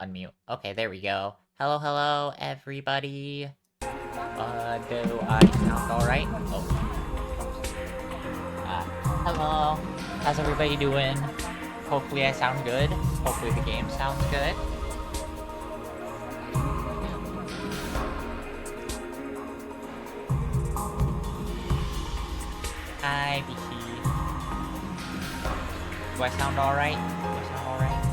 unmute. Okay, there we go. Hello, hello, everybody. Do I sound alright? Oh. Hello. How's everybody doing? Hopefully I sound good. Hopefully the game sounds good. Hi, BC. Do I sound alright? Do I sound alright?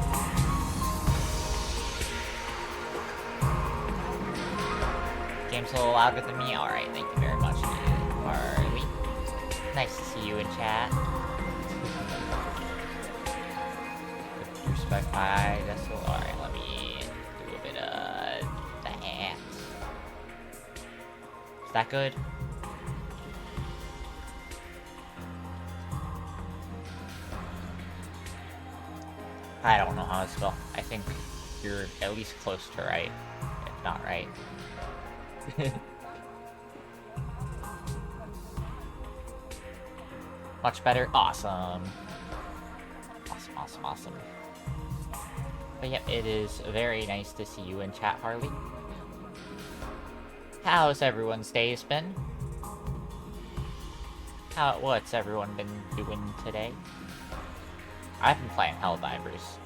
Game's a little louder than me? Alright, thank you very much, Harley. Nice to see you in chat. Respect my vessel. Alright, let me do a bit of that. Is that good? I don't know how to spell. I think you're at least close to right, if not right. Much better. Awesome. Awesome, awesome, awesome. But yep, it is very nice to see you in chat, Harley. How's everyone's days been? What's everyone been doing today? I've been playing Helldivers,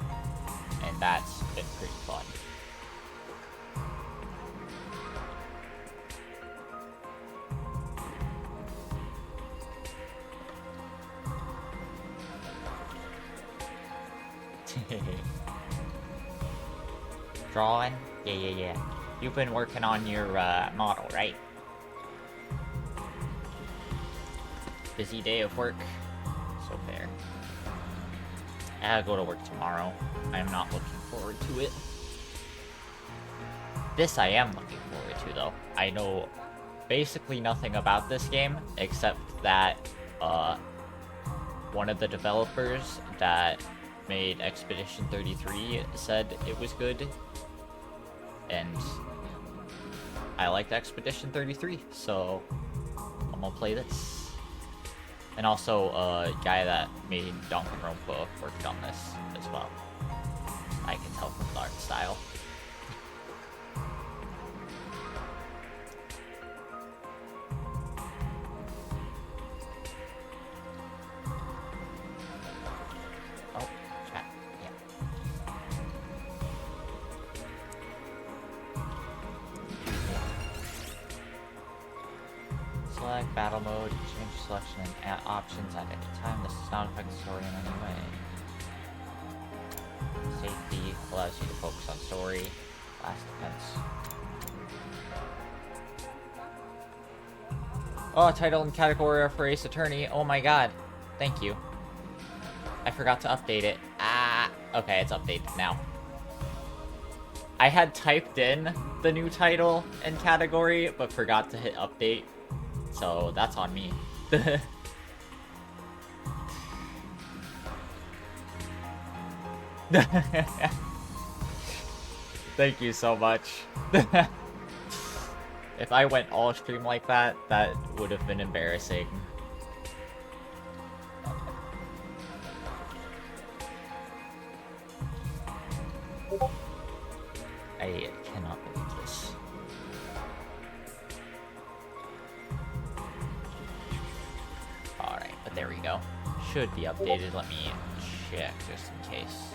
and that's been pretty fun. Drawing? Yeah. You've been working on your model, right? Busy day of work. So fair. I gotta go to work tomorrow. I am not looking forward to it. This I am looking forward to, though. I know basically nothing about this game, except that, one of the developers that made Expedition 33 said it was good. And I liked Expedition 33, so I'm gonna play this. And also, a guy that made Danganronpa worked on this as well. I can tell from the art style. Oh, chat. Yeah. Select battle mode, change selection and options at any time. This does not affect the story in any way. Safety allows you to focus on story. Last defense. Oh, title and category for Ace Attorney. Oh my god. Thank you. I forgot to update it. Okay, it's updated now. I had typed in the new title and category, but forgot to hit update. So that's on me. Thank you so much. If I went all stream like that, that would have been embarrassing. I cannot believe this. Alright, but there we go. Should be updated. Let me check just in case.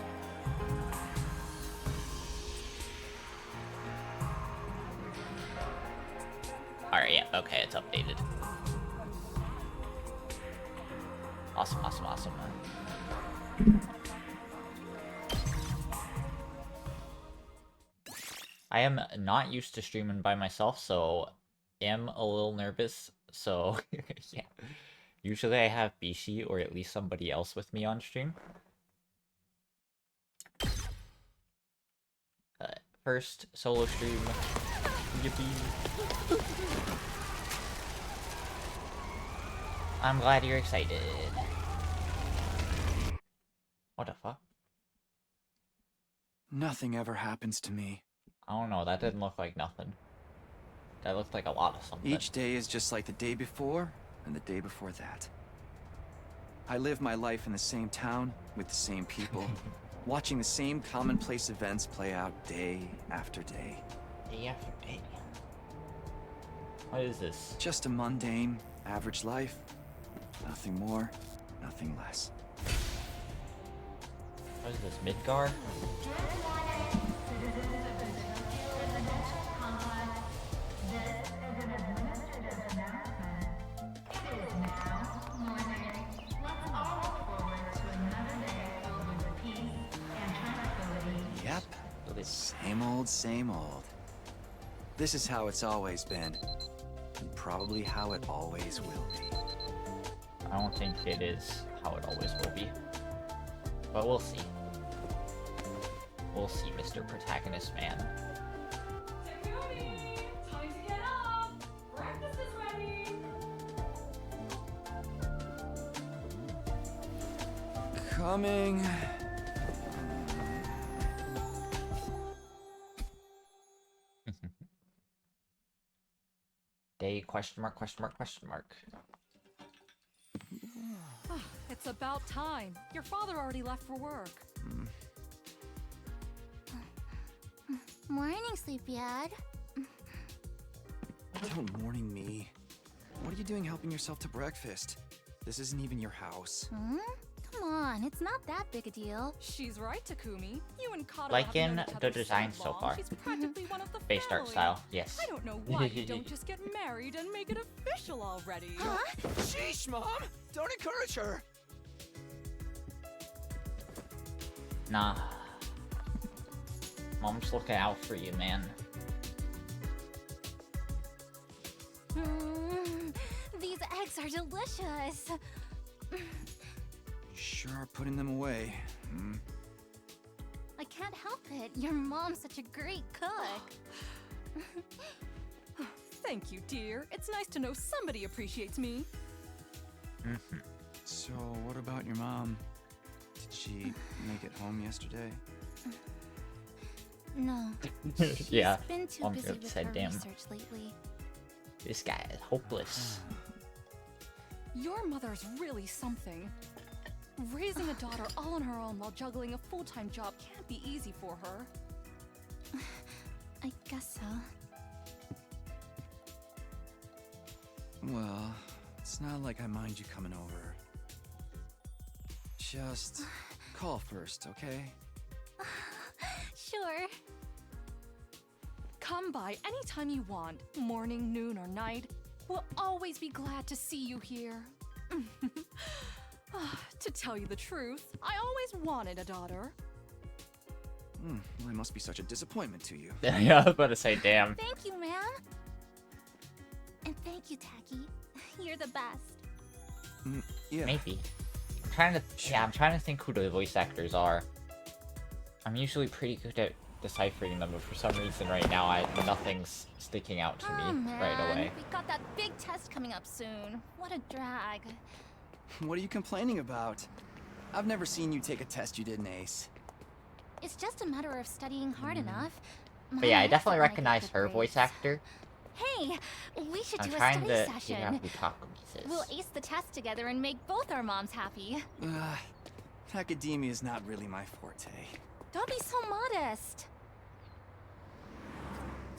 Alright, yeah, okay, it's updated. Awesome. I am not used to streaming by myself, so am a little nervous, so yeah. Usually I have Bishi or at least somebody else with me on stream. First solo stream. Yippee. I'm glad you're excited. What the fuck? Nothing ever happens to me. I don't know, that didn't look like nothing. That looked like a lot of something. Each day is just like the day before, and the day before that. I live my life in the same town with the same people, watching the same commonplace events play out day after day. Day after day. What is this? Just a mundane, average life. Nothing more, nothing less. What is this, Midgar? Yep, same old. This is how it's always been. And probably how it always will be. I don't think it is how it always will be. But we'll see. We'll see, Mr. Protagonist Man. Takumi! Time to get up! Breakfast is ready! Coming. Day question mark, question mark, question mark. It's about time. Your father already left for work. Morning, Sleepyhead. Don't morning me. What are you doing helping yourself to breakfast? This isn't even your house. Hmm? Come on, it's not that big a deal. She's right, Takumi. You and Kato Like have known in each the other design so so long, far. She's practically one of the Base art family. style, yes. I don't know why you don't just get married and make it official already. Huh? Sheesh, Mom! Don't encourage her! Nah. Mom's looking out for you, man. These eggs are delicious. You sure are putting them away. I can't help it. Your mom's such a great cook. Thank you, dear. It's nice to know somebody appreciates me. So, what about your mom? Did she make it home yesterday? No. Yeah, She's been too I'm busy gonna with say, her damn. research lately. This guy is hopeless. Your mother's really something. Raising a daughter all on her own while juggling a full-time job can't be easy for her. I guess so. Well, it's not like I mind you coming over. Just call first, okay? Sure. Come by anytime you want, morning, noon, or night. We'll always be glad to see you here. To tell you the truth, I always wanted a daughter. Well, I must be such a disappointment to you. Yeah, I was about to say, damn. Thank you, man. And thank you, Tacky. You're the best. Yeah. Maybe. I'm trying to think who the voice actors are. I'm usually pretty good at deciphering them, but for some reason right now, nothing's sticking out to Oh, me man. right away. We got that big test coming up soon. What a drag. What are you complaining about? I've never seen you take a test you didn't ace. It's just a matter of studying hard enough. But yeah, I Mom definitely doesn't like recognize good her grades. voice actor. Hey, we should I'm do a trying study to session. figure out who Takumi is. We'll ace the test together and make both our moms happy. Academia is not really my forte. Don't be so modest.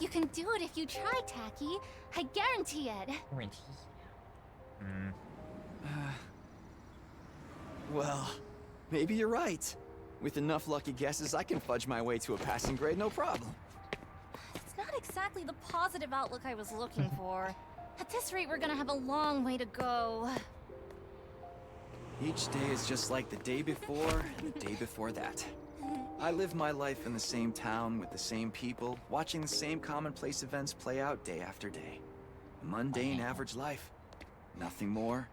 You can do it if you try, Tacky. I guarantee it. Well, maybe you're right. With enough lucky guesses, I can fudge my way to a passing grade, no problem. It's not exactly the positive outlook I was looking for. At this rate, we're gonna have a long way to go. Each day is just like the day before and the day before that. I live my life in the same town with the same people, watching the same commonplace events play out day after day. A mundane, average life. Nothing more,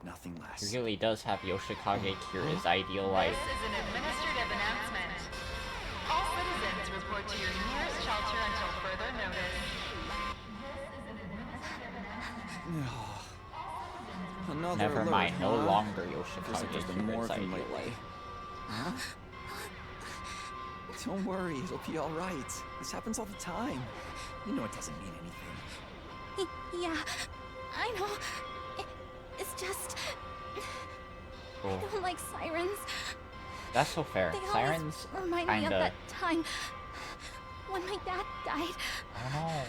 nothing less. He really does have Yoshikage Kira's ideal life. This is an administrative announcement. All citizens report to your nearest shelter until further notice. Another Never alert, mind, no huh? longer Feels like there's Yoshikage been more Kira's of them ideal lately. life. Huh? Don't worry, it'll be all right. This happens all the time. You know it doesn't mean anything. Yeah, I know. It's just... Cool. I don't like sirens. That's so fair. They Sirens always remind me of kinda... that time when my dad died. I don't know.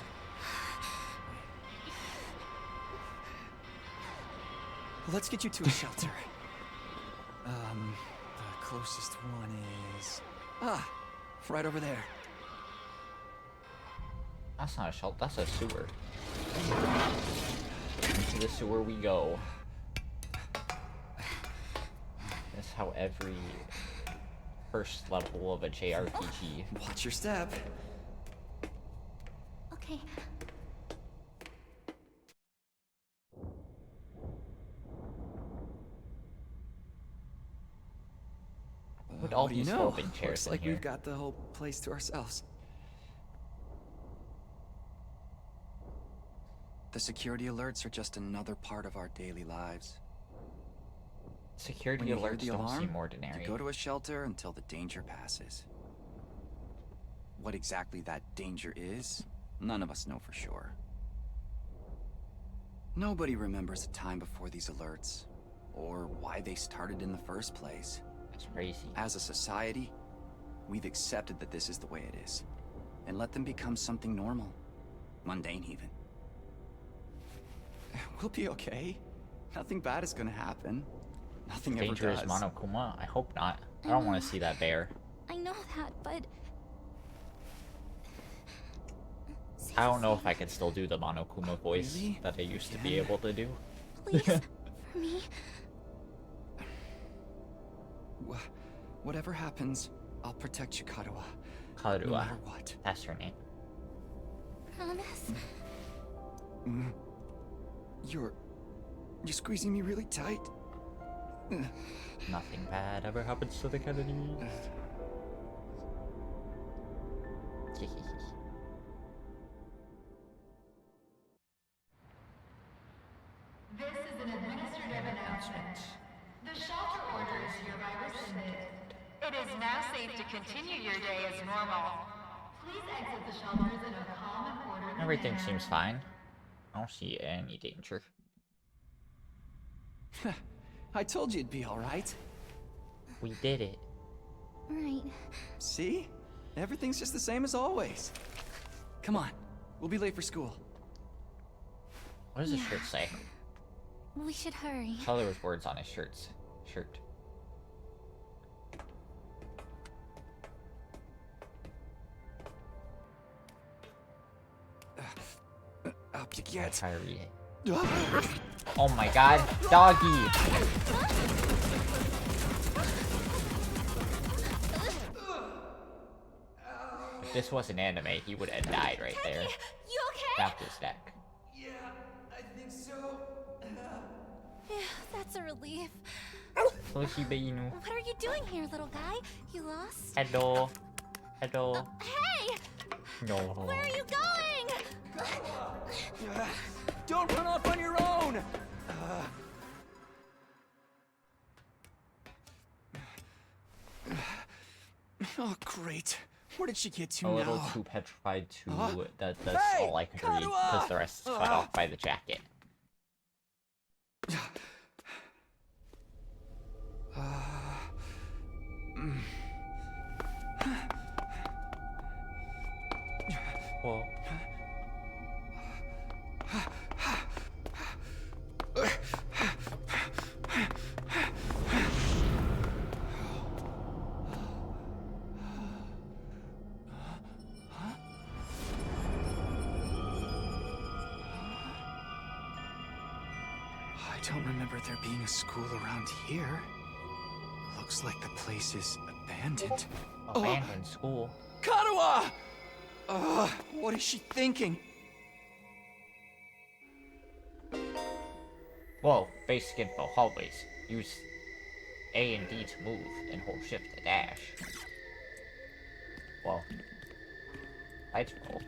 Let's get you to a shelter. The closest one is... right over there. That's not a shelter, that's a sewer. Into the sewer we go. That's how every first level of a JRPG. Watch your step. Okay. Would all What do you these know? folding chairs Looks in like here. we've got the whole place to ourselves. The security alerts are just another part of our daily lives. Security When you hear alerts the don't alarm, seem ordinary. you go to a shelter until the danger passes. What exactly that danger is, none of us know for sure. Nobody remembers a time before these alerts, or why they started in the first place. That's crazy. As a society, we've accepted that this is the way it is, and let them become something normal, mundane even. We'll be okay. Nothing bad is gonna happen. Nothing Danger ever is does. Monokuma? I hope not. I don't want to see that bear. I know that, but I don't know if I can still do the Monokuma voice Really? that I used to be Again? able to do. please, for me, Whatever happens, I'll protect you, Karuha. No Karua. matter what. That's her name. promise. You're squeezing me really tight. Nothing bad ever happens to the Kennedys. This is an administrative announcement. The shelter order is hereby rescinded. It is now safe to continue your day as normal. Please exit the shelters in a calm and orderly Everything manner. seems fine. I don't see any danger. I told you it'd be alright. We did it. Right. See? Everything's just the same as always. Come on. We'll be late for school. What does the shirt say? We should hurry. I saw there was words on his shirt. Up you get. Kyrie. Oh my god, doggy! If this was an anime, he would have died right there. You okay? Snapped his neck. Yeah, I think so. Phew, that's a relief. Toshibeinu. What are you doing here, little guy? You lost? Hello. Hello. Hey! No. Where are you going? Don't run off on your own! Oh, great. Where did she get to A now? little too petrified to... Huh? That's Hey, all I could read, because the rest is cut off by the jacket. Well... I don't remember there being a school around here. Looks like the place is abandoned. Abandoned school. Karuha! What is she thinking? Whoa, basic info, hallways. Use A and D to move, and hold shift to dash. Whoa. Lights roll.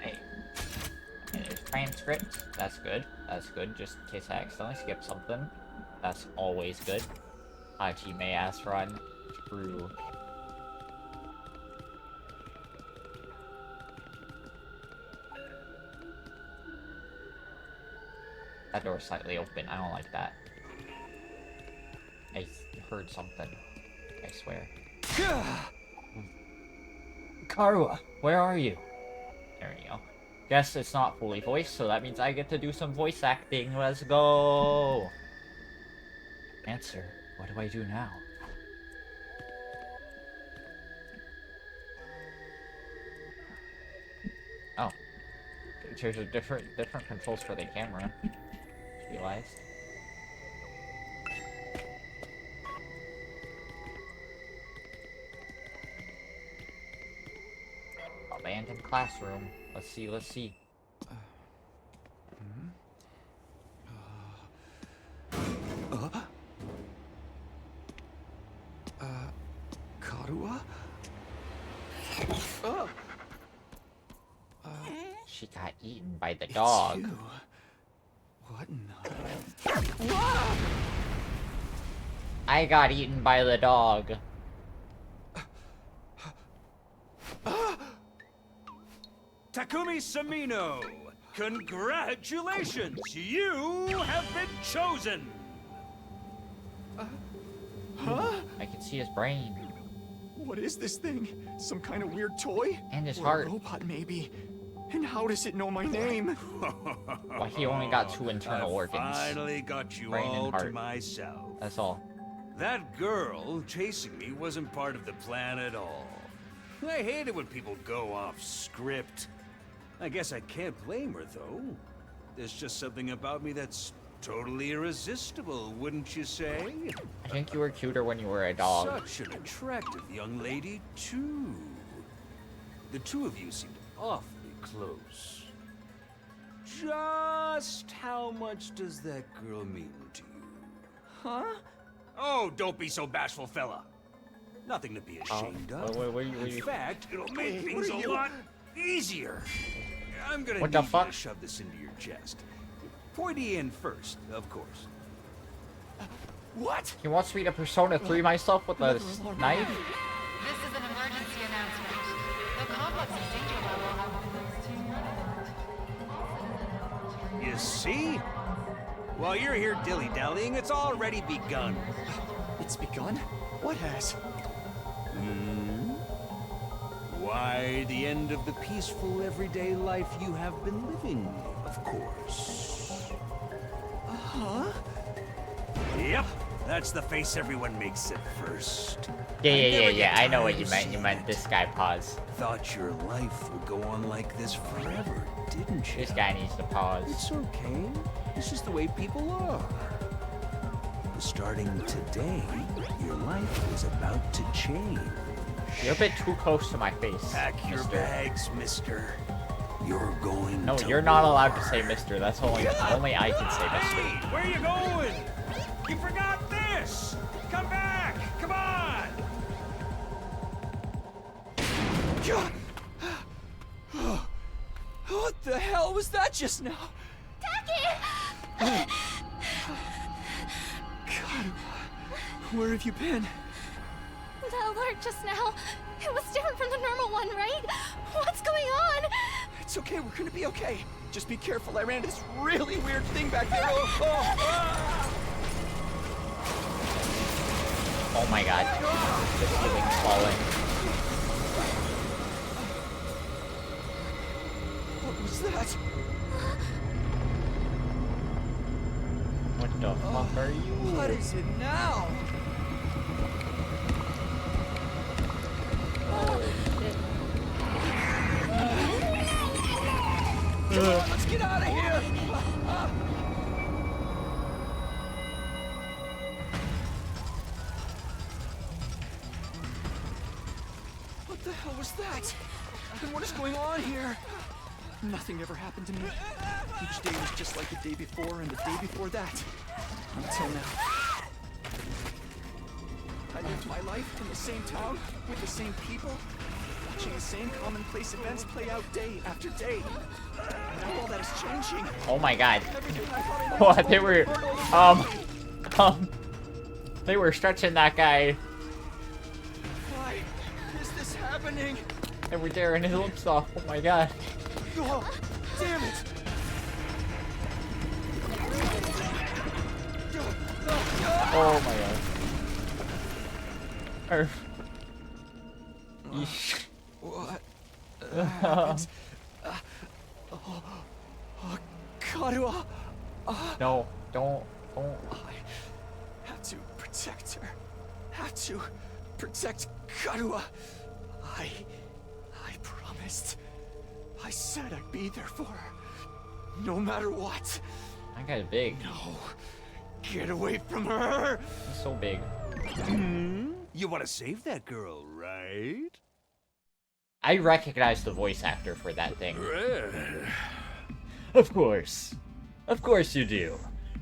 Hey. And there's transcript. That's good. That's good, just in case I accidentally skip something. That's always good. Hajime ass run. True. That door's slightly open. I don't like that. I heard something. I swear. Karua, where are you? There we go. Guess it's not fully voiced, so that means I get to do some voice acting. Let's go! Answer. What do I do now? Oh. There's a different controls for the camera. Realized. Abandoned classroom. Let's see. Karua? She got eaten by the dog. You. What in the... I got eaten by the dog. Takumi Samino, congratulations! You have been chosen! I can see his brain. What is this thing? Some kind of weird toy? And his Or heart. a robot, maybe. And how does it know my name? Well, he only got 2 internal I organs. finally got you Brain and all to heart. myself. That's all. That girl chasing me wasn't part of the plan at all. I hate it when people go off script. I guess I can't blame her, though. There's just something about me that's totally irresistible, wouldn't you say? I think you were cuter when you were a dog. Such an attractive young lady, too. The two of you seemed awfully close. Just how much does that girl mean to you? Huh? Oh, don't be so bashful, fella. Nothing to be ashamed of. What In fact, it'll make Hey, things what are a you- lot easier. I'm gonna What need the you fuck? to shove this into your chest. Pointy end first, of course. What? He wants me to Persona 3 myself with a knife? This is an emergency announcement. The complex's danger level has increased to You see? While you're here dilly-dallying, it's already begun. It's begun? What has? Why, the end of the peaceful, everyday life you have been living, of course. Huh? Yep, that's the face everyone makes at first. Yeah. I know what you meant. You meant this guy. Pause. Thought your life would go on like this forever, didn't you? This guy needs to pause. It's okay. This is the way people are. Starting today, your life is about to change. You're a bit too close to my face, Pack your mister. bags, mister. You're going No, to you're not war. allowed to say mister. That's only I can say mister. Hey, where you going? You forgot this! Come back! Come on! What the hell was that just now? God, where have you been? The alert just now. It was different from the normal one, right? What's going on? It's okay, we're gonna be okay. Just be careful, I ran into this really weird thing back there. Oh. Oh my god. The ceiling's falling. What was that? What the fuck are you? What is it now? Come on, let's get out of here! What the hell was that? And what is going on here? Nothing ever happened to me. Each day was just like the day before and the day before that. Until now. I lived my life in the same town, with the same people, watching the same commonplace events play out day after day. Now all that is changing. Oh my god. Everything I thought I knew What? was They were, over. they were stretching that guy. Why is this happening? They were tearing his lips off. Oh my god. Oh, damn it! Oh my god. Earth. What happened? Karua! No, don't. I have to protect her. Have to protect Karua. I promised. I said I'd be there for her. No matter what. That guy's big. No. Get away from her! He's so big. You want to save that girl, right? I recognize the voice actor for that thing. Of course. Of course you do.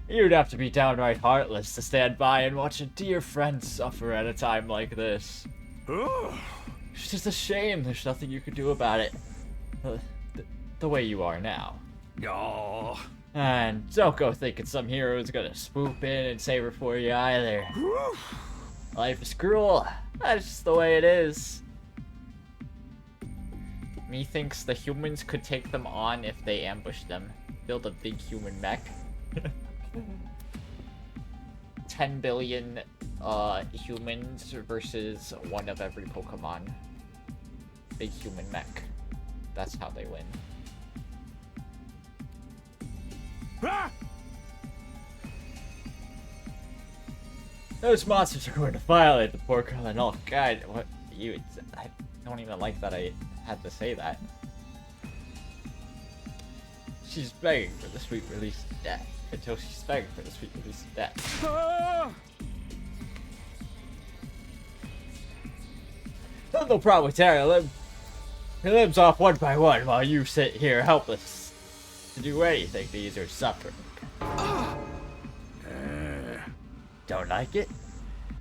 You'd have to be downright heartless to stand by and watch a dear friend suffer at a time like this. It's just a shame there's nothing you could do about it. The way you are now. Oh. And don't go thinking some hero's gonna swoop in and save her for you either. Life is cruel. That's just the way it is. Methinks the humans could take them on if they ambushed them. Build a big human mech. 10 billion humans versus one of every Pokemon. Big human mech. That's how they win. Those monsters are going to violate the poor girl and all. God, what you? I don't even like that I had to say that. She's begging for the sweet release of death. Until she's begging for the sweet release of death. No problem with Terry. He lives off one by one while you sit here helpless to do anything to ease her suffering. Don't like it?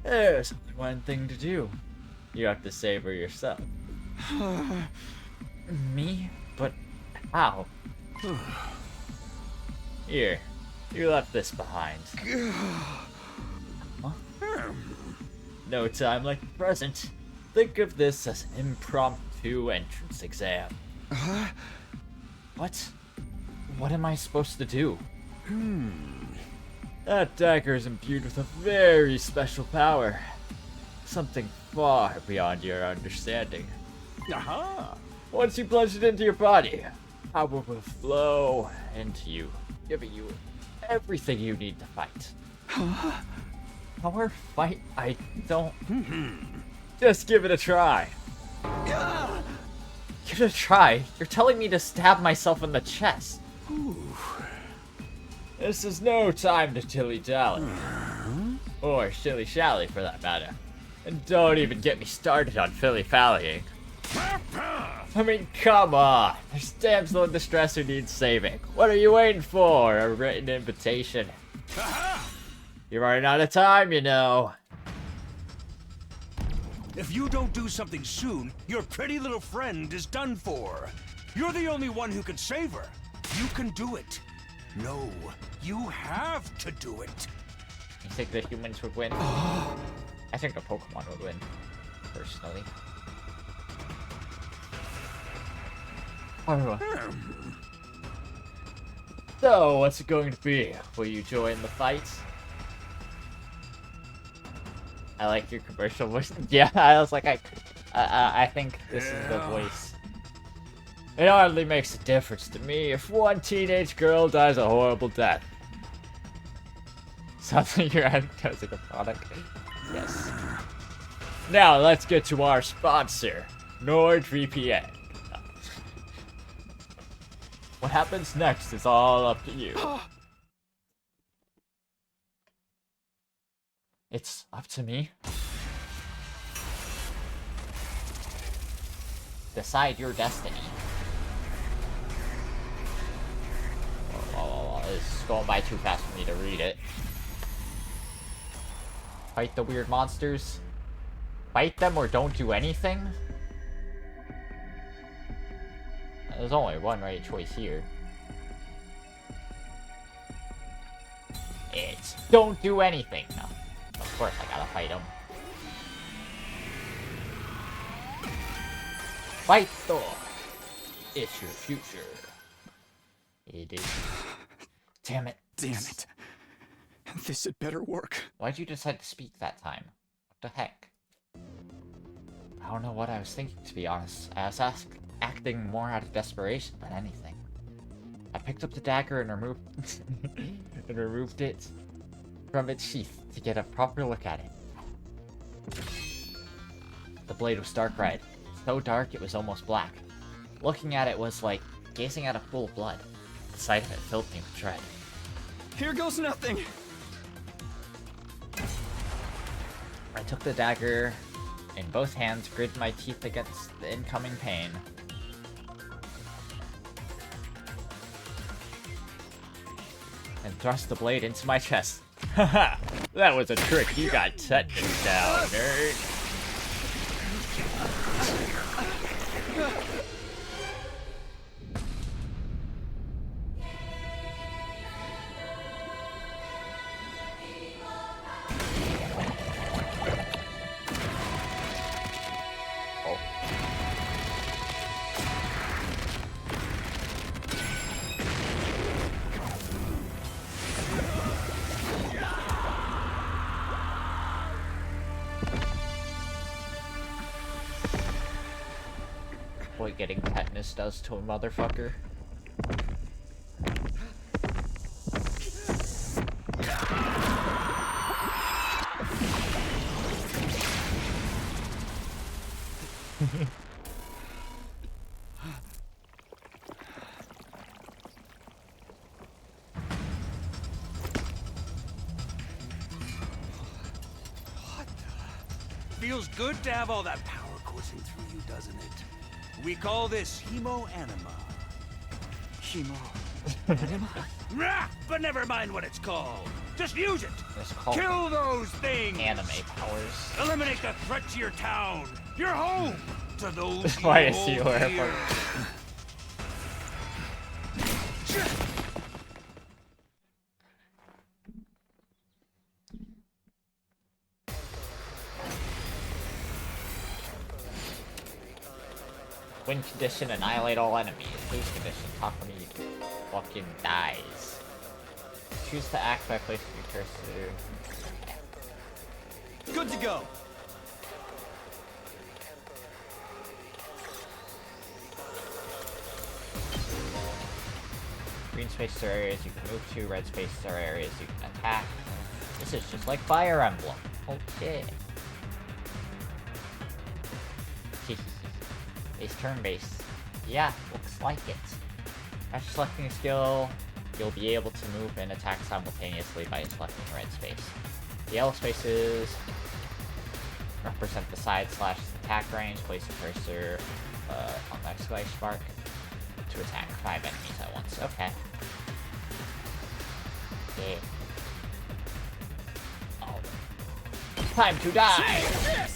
There's only one thing to do. You have to save her yourself. Me? But how? Here, you left this behind. Huh? No time like the present. Think of this as an impromptu entrance exam. What? What am I supposed to do? That dagger is imbued with a very special power. Something far beyond your understanding. Once you plunge it into your body, power will flow into you, giving you everything you need to fight. Power? Fight? I don't... Just give it a try. Give it a try? You're telling me to stab myself in the chest. This is no time to dilly-dally. Or shilly-shally, for that matter. And don't even get me started on filly-fallying. I mean, come on. There's a damsel in distress who needs saving. What are you waiting for? A written invitation. You're running out of time, you know. If you don't do something soon, your pretty little friend is done for. You're the only one who can save her. You can do it. No, you have to do it. You think the humans would win? I think the Pokemon would win, personally. So, what's it going to be? Will you join the fight? I like your commercial voice. Yeah, I was like, I think this is the voice. It hardly makes a difference to me if one teenage girl dies a horrible death. Sounds like you're advertising a product. Yes. Now, let's get to our sponsor, NordVPN. What happens next is all up to you. It's up to me. Decide your destiny. It's going by too fast for me to read it. Fight the weird monsters. Fight them or don't do anything? There's only one right choice here. It's don't do anything. No. Of course I gotta fight him. Fight Thor. It's your future. It is. Damn it. Damn it. This had better work. Why'd you decide to speak that time? What the heck? I don't know what I was thinking, to be honest. I was acting more out of desperation than anything. I picked up the dagger and removed it from its sheath to get a proper look at it. The blade was dark red, so dark it was almost black. Looking at it was like gazing at a pool of blood. The sight of it filled me with dread. Here goes nothing. I took the dagger in both hands, gritted my teeth against the incoming pain. And thrust the blade into my chest. Haha! That was a trick. You got tetanus now, nerd. What getting tetanus does to a motherfucker. Feels good to have all that power coursing through you, doesn't it? We call this hemo-anima. Hemo. Rah! But never mind what it's called. Just use it. It's called Kill those things. anime powers. Eliminate the threat to your town, your home, to those That's why I you see hold where dear. Win condition, annihilate all enemies. Lose condition, Takumi fucking dies. Choose to act by placing your cursor. Good to go. Green spaces are areas you can move to, red spaces are areas you can attack. This is just like Fire Emblem. Okay. It's turn-based. Yeah, looks like it. After selecting a skill, you'll be able to move and attack simultaneously by selecting the red space. The yellow spaces represent the side/attack range. Place a cursor on the exclamation mark to attack 5 enemies at once. Okay. Yeah. Oh. Time to die!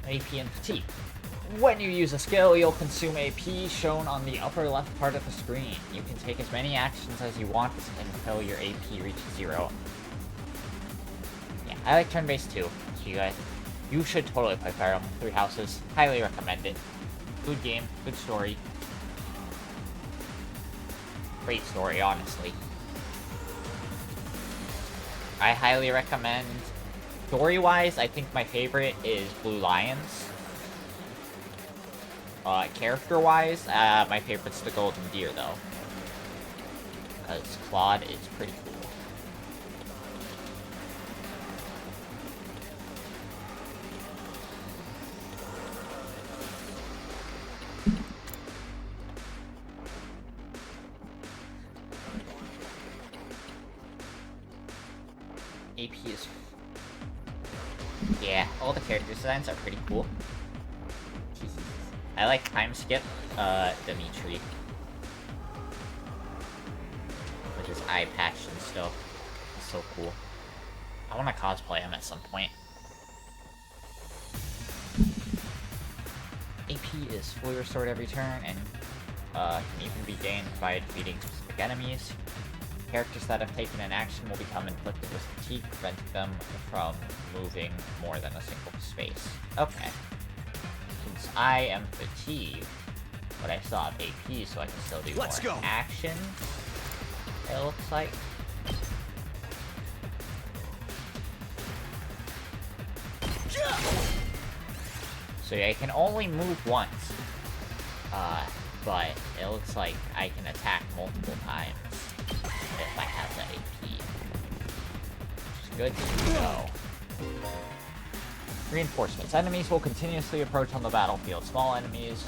AP and fatigue. When you use a skill, you'll consume AP shown on the upper left part of the screen. You can take as many actions as you want until your AP reaches 0. Yeah, I like turn-based too. So you should totally play Fire Emblem Three Houses. Highly recommend it. Good game, good story. Great story, honestly. I highly recommend. Story-wise, I think my favorite is Blue Lions. Character-wise, my favorite's the Golden Deer, though. Because Claude is pretty cool. AP is... Yeah, all the character designs are pretty cool. I like Time Skip, Dimitri. With his eye patch and stuff. It's so cool. I want to cosplay him at some point. AP is fully restored every turn and can even be gained by defeating specific enemies. Characters that have taken an action will become inflicted with fatigue, preventing them from moving more than a single space. Okay. Since I am fatigued, but I still have AP, so I can still do more action. It looks like. So I can only move once. But it looks like I can attack multiple times if I have the AP. Which is good to know. Reinforcements. Enemies will continuously approach on the battlefield. Small enemies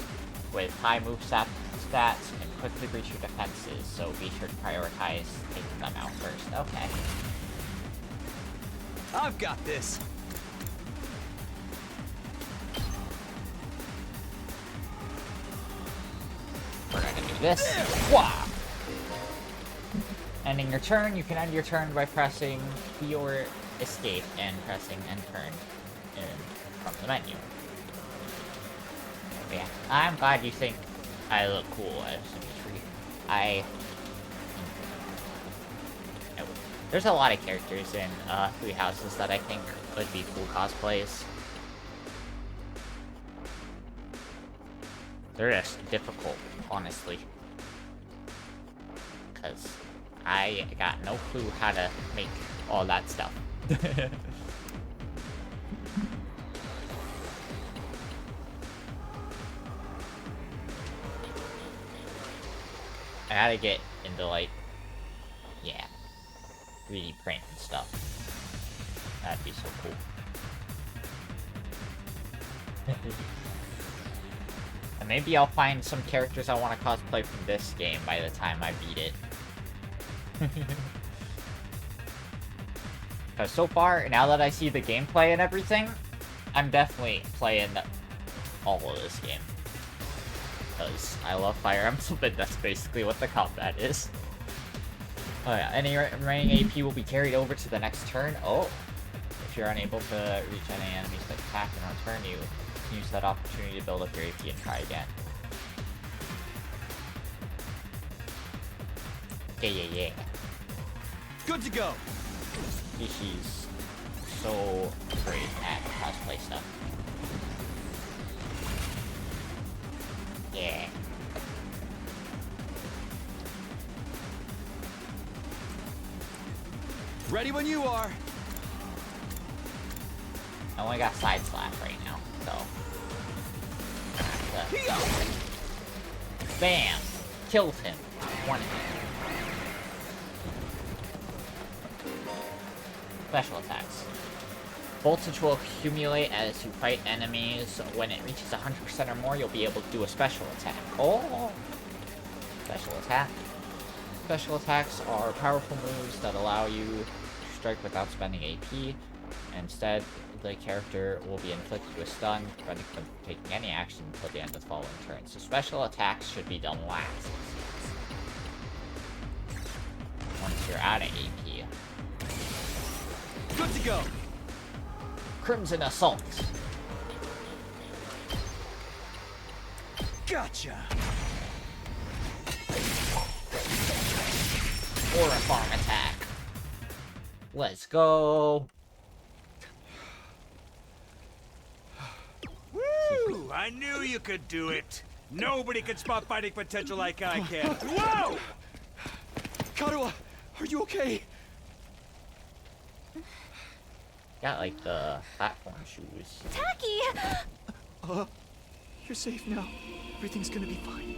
with high move stats can quickly breach your defenses, so be sure to prioritize taking them out first. Okay. I've got this. We're gonna do this. Wah! Ending your turn, you can end your turn by pressing B or escape and pressing end turn from the menu. But yeah, I'm glad you think I look cool as Symmetry. There's a lot of characters in Three Houses that I think would be cool cosplays. They're just difficult, honestly. Because I got no clue how to make all that stuff. I gotta get into, like, yeah, 3D print and stuff. That'd be so cool. And maybe I'll find some characters I want to cosplay from this game by the time I beat it. Because so far, now that I see the gameplay and everything, I'm definitely playing all of this game. Because I love Fire Emblem, that's basically what the combat is. Oh yeah, any remaining AP will be carried over to the next turn. Oh, if you're unable to reach any enemies that attack and return, you can use that opportunity to build up your AP and try again. Yeah. Good to go. She's so great at cosplay stuff. Yeah. Ready when you are. I only got side slap right now, so. Bam! Killed him. One hit. Special attacks. Voltage will accumulate as you fight enemies. When it reaches 100% or more, you'll be able to do a special attack. Oh! Special attack. Special attacks are powerful moves that allow you to strike without spending AP. Instead, the character will be inflicted with stun, preventing them from taking any action until the end of the following turn. So special attacks should be done last. Once you're out of AP. Good to go. Crimson Assault. Gotcha. Aura Farm attack. Let's go. Woo! I knew you could do it. Nobody can spot fighting potential like I can. Whoa! Karuha, are you okay? Got like the platform shoes. Tacky! You're safe now. Everything's gonna be fine.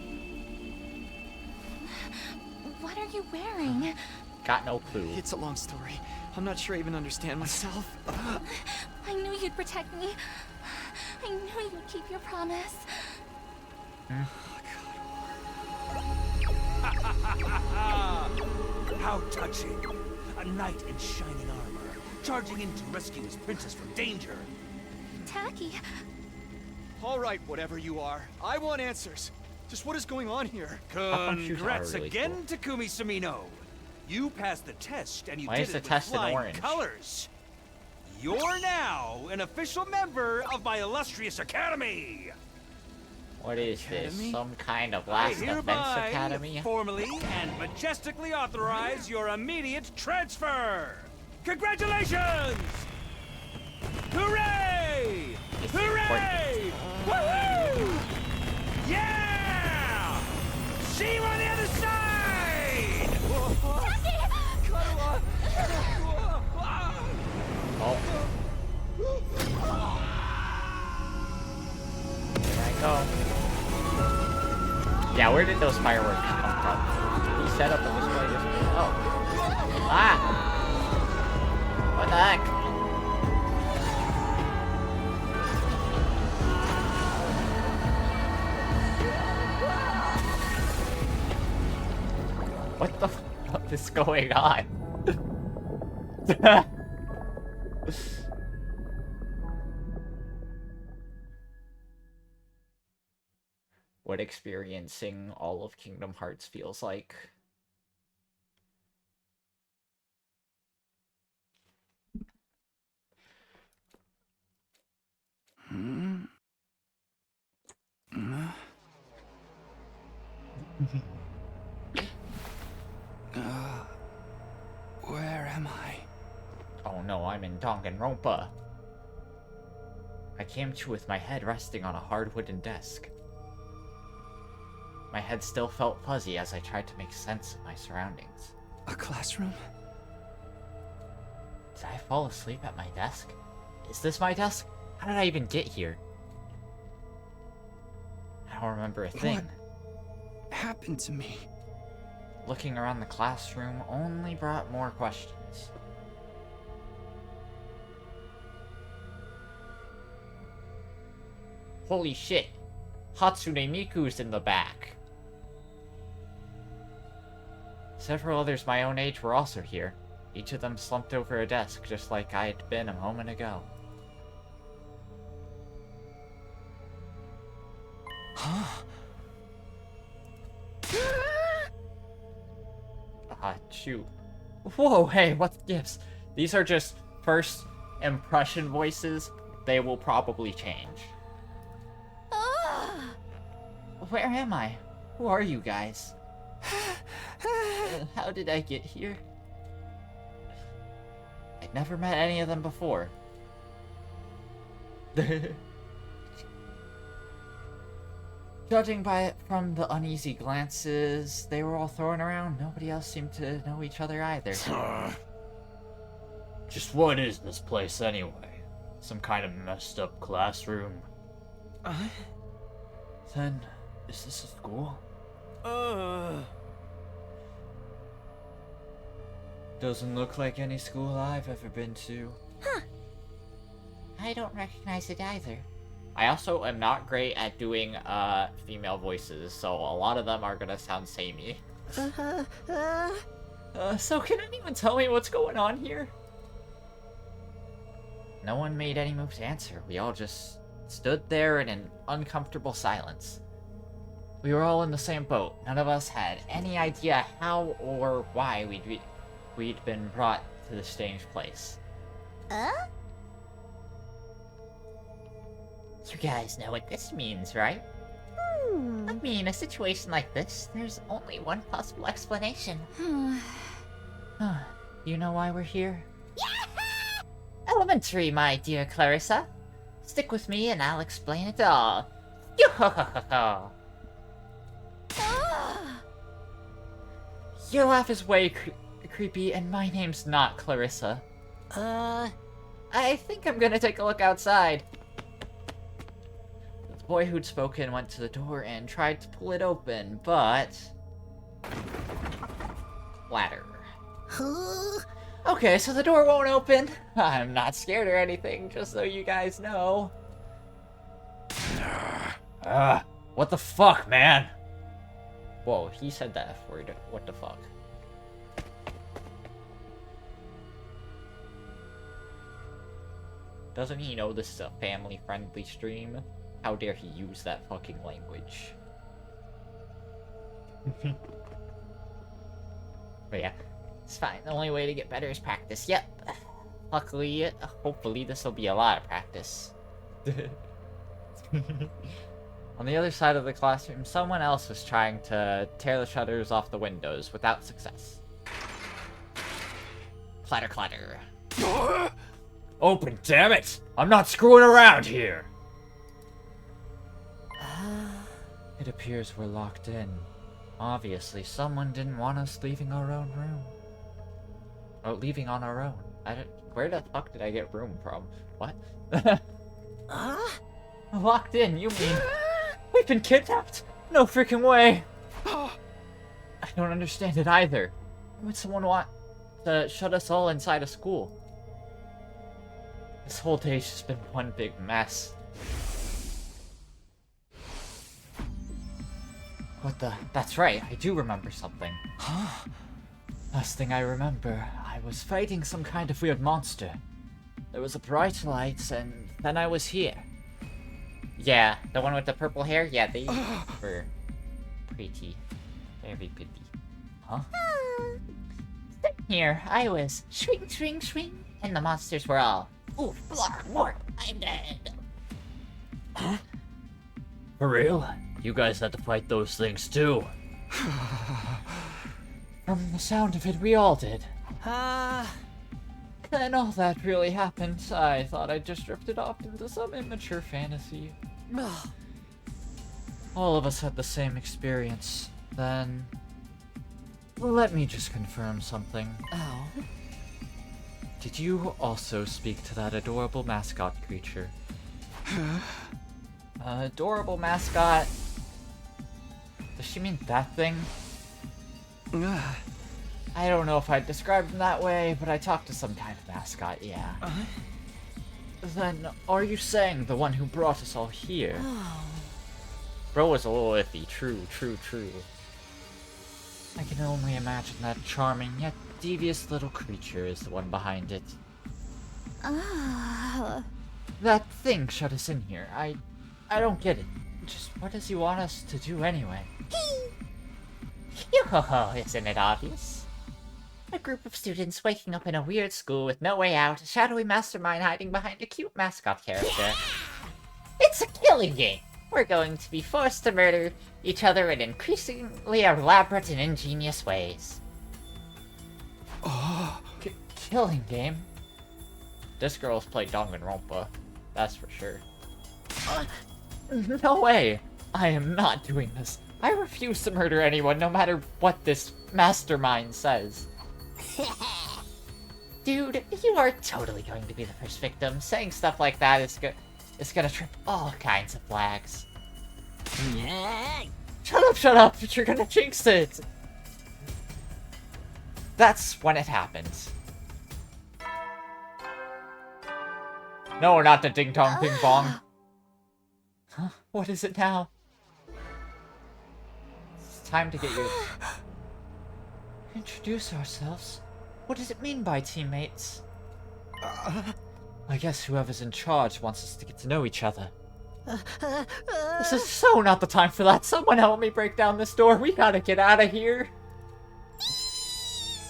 What are you wearing? Got no clue. It's a long story. I'm not sure I even understand myself. I knew you'd protect me. I knew you'd keep your promise. How touching. A knight in shining armor, charging in to rescue his princess from danger. Tacky, All right, whatever you are. I want answers. Just what is going on here? Platform shoes are Congrats really again, cool. Takumi Sumino. You passed the test, and you Why did is it the with test in flying orange? colors. You're now an official member of my illustrious academy. What is this? Academy? Some kind of I Last Defense hereby Academy? formally and majestically authorize your immediate transfer. Congratulations! Hooray! It's the Hooray! Woohoo! Yeah! See you on the other side! Oh. Yeah, where did those fireworks come from? He set up a display this. Oh. Ah! What the heck? What the fuck is going on? What experiencing all of Kingdom Hearts feels like. Where am I? Oh no, I'm in Danganronpa. I came to with my head resting on a hard wooden desk. My head still felt fuzzy as I tried to make sense of my surroundings. A classroom? Did I fall asleep at my desk? Is this my desk? How did I even get here? I don't remember a thing. What happened to me? Looking around the classroom only brought more questions. Holy shit! Hatsune Miku's in the back! Several others my own age were also here. Each of them slumped over a desk, just like I had been a moment ago. Huh? Shoot. Whoa, hey, what gifts? These are just first impression voices. They will probably change. Where am I? Who are you guys? How did I get here? I'd never met any of them before. Judging by it from the uneasy glances they were all throwing around, nobody else seemed to know each other either. Just what is this place anyway? Some kind of messed up classroom? Then, is this a school? Doesn't look like any school I've ever been to. Huh. I don't recognize it either. I also am not great at doing female voices, so a lot of them are gonna sound samey. So can anyone tell me what's going on here? No one made any move to answer. We all just stood there in an uncomfortable silence. We were all in the same boat. None of us had any idea how or why we'd been brought to this strange place. You guys know what this means, right? I mean, a situation like this, there's only one possible explanation. You know why we're here? Elementary, my dear Clarissa. Stick with me and I'll explain it all. Your laugh is way creepy, and my name's not Clarissa. I think I'm gonna take a look outside. The boy who'd spoken went to the door and tried to pull it open, but... Ladder. Okay, so the door won't open. I'm not scared or anything, just so you guys know. What the fuck, man? Whoa, he said that F word. What the fuck? Doesn't he know this is a family-friendly stream? How dare he use that fucking language? But yeah, it's fine. The only way to get better is practice. Yep. Luckily, hopefully this will be a lot of practice. On the other side of the classroom, someone else was trying to tear the shutters off the windows without success. Clatter, clatter. Open, damn it! I'm not screwing around here! It appears we're locked in. Obviously, someone didn't want us leaving our own room. Or leaving on our own. Where the fuck did I get room from? What? Locked in, you mean... We've been kidnapped? No freaking way! I don't understand it either. Why would someone want to shut us all inside a school? This whole day's just been one big mess. What the? That's right, I do remember something. Last thing I remember, I was fighting some kind of weird monster. There was a bright light, and then I was here. Yeah, the one with the purple hair? Yeah, they were pretty. Very pretty. Huh? Here, I was swing, swing, swing, and the monsters were all, oof, blark, mork, I'm dead. Huh? For real? You guys had to fight those things too. From the sound of it, we all did. Then all that really happened. I thought I just drifted off into some immature fantasy. All of us had the same experience. Then... let me just confirm something. Oh? Did you also speak to that adorable mascot creature? Adorable mascot... does she mean that thing? I don't know if I'd describe him that way, but I talked to some kind of mascot, yeah. Then, are you saying the one who brought us all here? Bro was a little iffy, true. I can only imagine that charming yet devious little creature is the one behind it. That thing shut us in here. I don't get it. Just what does he want us to do anyway? Yo-ho-ho, isn't it obvious? A group of students waking up in a weird school with no way out, a shadowy mastermind hiding behind a cute mascot character. It's a killing game! We're going to be forced to murder each other in increasingly elaborate and ingenious ways. Killing game? This girl's played Danganronpa, that's for sure. No way! I am not doing this. I refuse to murder anyone, no matter what this mastermind says. Dude, you are totally going to be the first victim. Saying stuff like that is gonna trip all kinds of flags. Shut up! You're gonna jinx it! That's when it happens. No, not the ding-dong ping-pong. Huh? What is it now? It's time to get you... Introduce ourselves? What does it mean by teammates? I guess whoever's in charge wants us to get to know each other. This is so not the time for that. Someone help me break down this door. We gotta get out of here.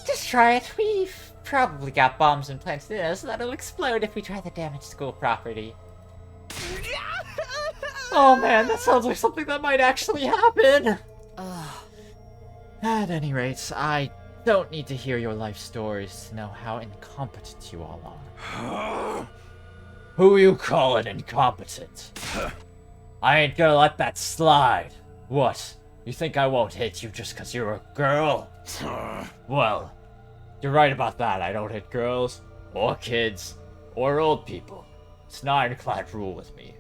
Just try it. We've probably got bombs implanted in us that'll explode if we try to damage school property. Oh man, that sounds like something that might actually happen. At any rate, I don't need to hear your life stories to know how incompetent you all are. Who you callin' incompetent? I ain't gonna let that slide. What? You think I won't hit you just cause you're a girl? Well, you're right about that. I don't hit girls, or kids, or old people. It's an ironclad rule with me.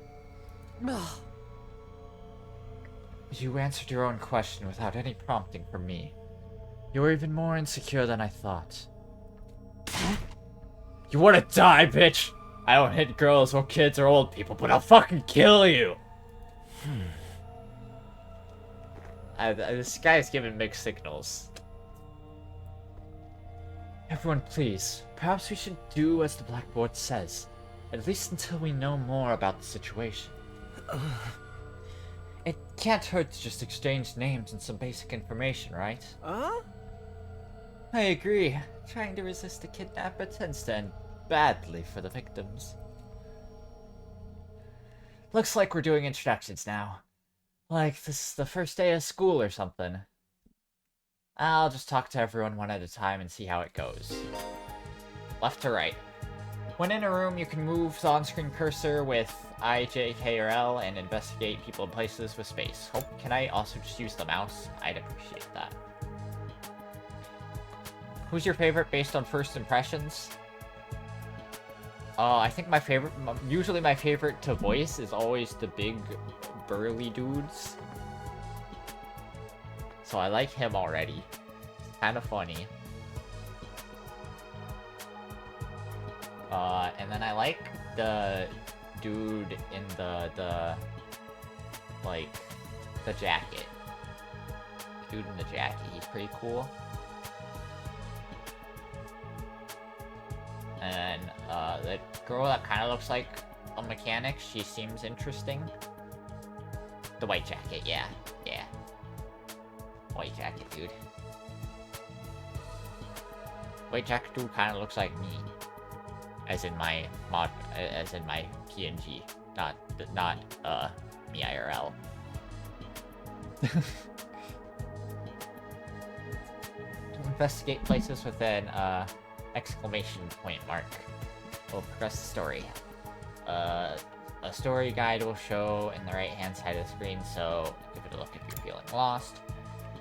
You answered your own question without any prompting from me. You're even more insecure than I thought. You wanna die, bitch? I don't hit girls or kids or old people, but I'll fucking kill you! This guy's giving mixed signals. Everyone, please. Perhaps we should do as the blackboard says. At least until we know more about the situation. It can't hurt to just exchange names and some basic information, right? I agree. Trying to resist a kidnapper tends to end badly for the victims. Looks like we're doing introductions now. Like this is the first day of school or something. I'll just talk to everyone one at a time and see how it goes. Left to right. When in a room, you can move the on-screen cursor with I, J, K, or L and investigate people and places with space. Can I also just use the mouse? I'd appreciate that. Who's your favorite based on first impressions? I think my favorite, usually my favorite to voice is always the big, burly dudes. So I like him already. Kind of funny. And then I like the dude in the like, the jacket. The dude in the jacket, he's pretty cool. And the girl that kind of looks like a mechanic, she seems interesting. The white jacket, yeah. White jacket dude. White jacket dude kind of looks like me. As in my PNG, not me IRL. To investigate places with an exclamation point mark will progress the story. A story guide will show in the right hand side of the screen, so give it a look if you're feeling lost.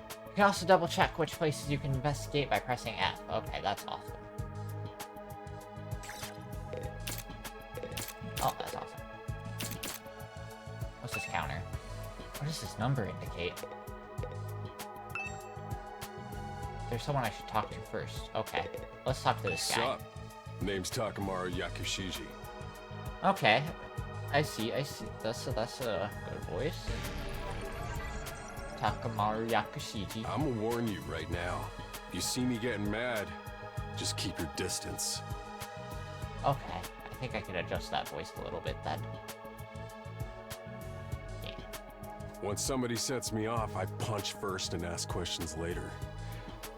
You can also double check which places you can investigate by pressing F. Okay, that's awesome. Oh, that's awesome. What's this counter? What does this number indicate? There's someone I should talk to first. Okay, let's talk to this guy. Sup? Name's Takamaru Yakushiji. Okay, I see. That's a good voice. Takamaru Yakushiji. I'ma warn you right now. You see me getting mad, just keep your distance. Okay, I think I could adjust that voice a little bit then. Yeah. Once somebody sets me off, I punch first and ask questions later.